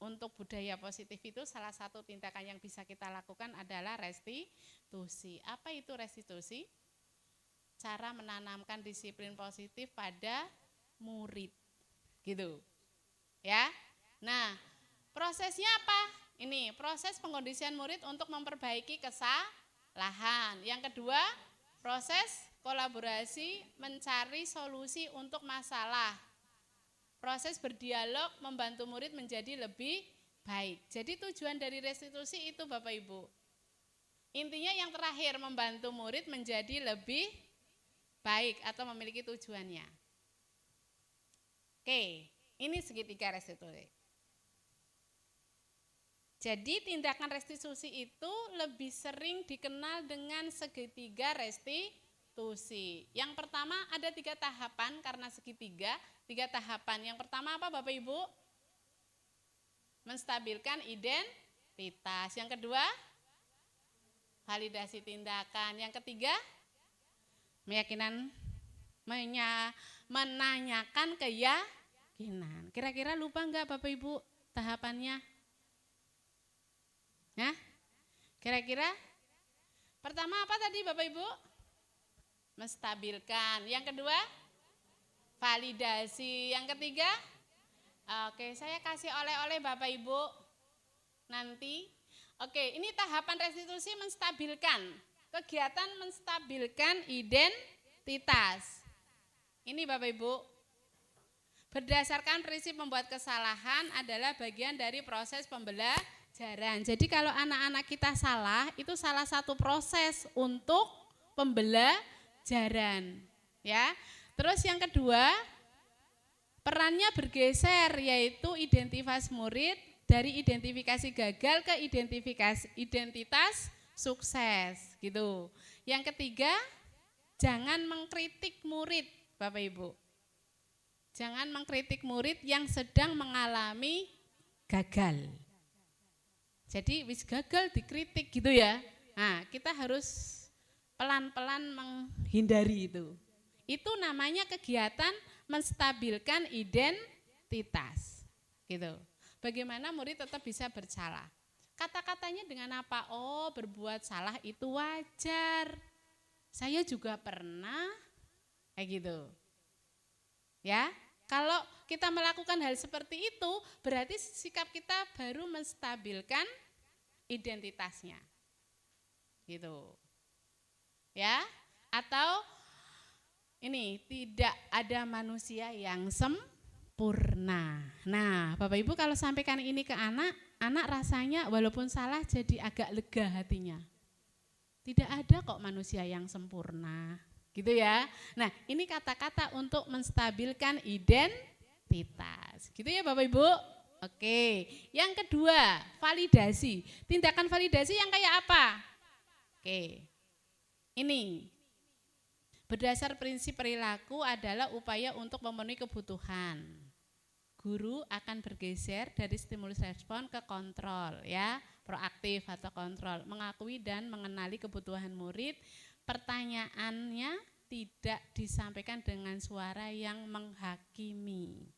Untuk budaya positif itu salah satu tindakan yang bisa kita lakukan adalah restitusi. Apa itu restitusi? Cara menanamkan disiplin positif pada murid. Gitu. Ya. Nah, prosesnya apa? Ini proses pengkondisian murid untuk memperbaiki kesalahan. Yang kedua, proses kolaborasi mencari solusi untuk masalah. Proses berdialog membantu murid menjadi lebih baik. Jadi tujuan dari restitusi itu Bapak Ibu. Intinya yang terakhir membantu murid menjadi lebih baik atau memiliki tujuannya. Oke, ini segitiga restitusi. Jadi tindakan restitusi itu lebih sering dikenal dengan segitiga restitusi. Yang pertama ada 3 tahapan karena segitiga, 3 tahapan. Yang pertama apa Bapak Ibu? Menstabilkan identitas. Yang kedua, validasi tindakan. Yang ketiga, menanyakan keyakinan. Kira-kira lupa enggak Bapak Ibu tahapannya? Nah, kira-kira pertama apa tadi Bapak Ibu? Menstabilkan. Yang kedua, validasi. Yang ketiga, oke, saya kasih oleh-oleh Bapak Ibu nanti. Oke, ini tahapan restitusi menstabilkan. Kegiatan menstabilkan identitas. Ini Bapak Ibu, berdasarkan prinsip membuat kesalahan adalah bagian dari proses pembelajaran. Jadi kalau anak-anak kita salah, itu salah satu proses untuk pembelajaran. Ya. Terus yang kedua, perannya bergeser, yaitu identitas murid dari identifikasi gagal ke identitas sukses gitu. Yang ketiga, jangan mengkritik murid, Bapak Ibu. Jangan mengkritik murid yang sedang mengalami gagal. Jadi wis gagal dikritik gitu ya. Nah, kita harus pelan-pelan menghindari itu. Itu namanya kegiatan menstabilkan identitas. Gitu. Bagaimana murid tetap bisa bersalah? Kata-katanya dengan apa? Oh, berbuat salah itu wajar. Saya juga pernah kayak gitu. Ya, kalau kita melakukan hal seperti itu, berarti sikap kita baru menstabilkan identitasnya. Gitu. Ya, atau ini tidak ada manusia yang sempurna. Nah, Bapak Ibu kalau sampaikan ini ke anak rasanya walaupun salah jadi agak lega hatinya. Tidak ada kok manusia yang sempurna, gitu ya. Nah, ini kata-kata untuk menstabilkan identitas. Gitu ya Bapak Ibu? Oke. Yang kedua, validasi. Tindakan validasi yang kayak apa? Oke. Ini berdasar prinsip perilaku adalah upaya untuk memenuhi kebutuhan. Guru akan bergeser dari stimulus respon ke kontrol, ya, proaktif atau kontrol, mengakui dan mengenali kebutuhan murid. Pertanyaannya tidak disampaikan dengan suara yang menghakimi.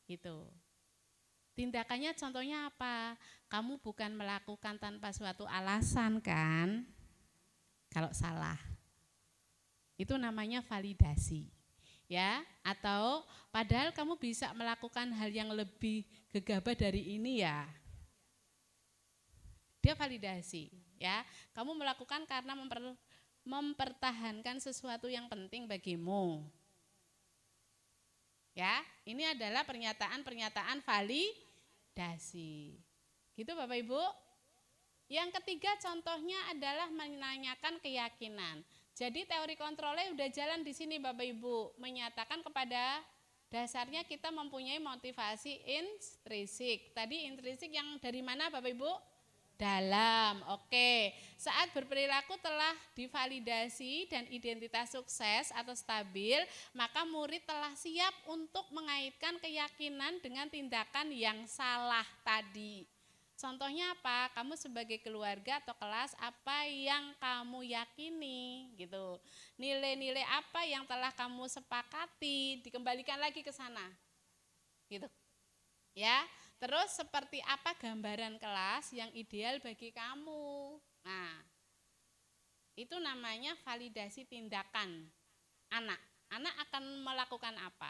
Gitu. Tindakannya contohnya apa? Kamu bukan melakukan tanpa suatu alasan kan? Kalau salah. Itu namanya validasi. Ya, atau padahal kamu bisa melakukan hal yang lebih gegabah dari ini ya. Dia validasi, ya. Kamu melakukan karena mempertahankan sesuatu yang penting bagimu. Ya, ini adalah pernyataan validasi. Gitu Bapak Ibu. Yang ketiga contohnya adalah menanyakan keyakinan. Jadi teori kontrolnya udah jalan di sini Bapak Ibu, menyatakan kepada dasarnya kita mempunyai motivasi intrinsik. Tadi intrinsik yang dari mana Bapak Ibu? Dalam. Oke. Saat berperilaku telah divalidasi dan identitas sukses atau stabil, maka murid telah siap untuk mengaitkan keyakinan dengan tindakan yang salah tadi. Contohnya apa? Kamu sebagai keluarga atau kelas apa yang kamu yakini gitu. Nilai-nilai apa yang telah kamu sepakati, dikembalikan lagi ke sana. Gitu. Ya. Terus seperti apa gambaran kelas yang ideal bagi kamu. Nah, itu namanya validasi tindakan anak. Anak akan melakukan apa?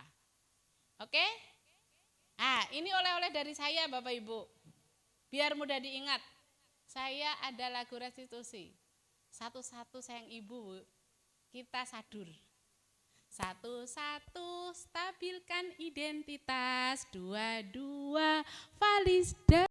Oke? Nah, ini oleh-oleh dari saya Bapak Ibu. Biar mudah diingat, saya ada lagu restitusi. Satu-satu sayang ibu, kita sadur. Satu-satu stabilkan identitas, dua-dua validasi.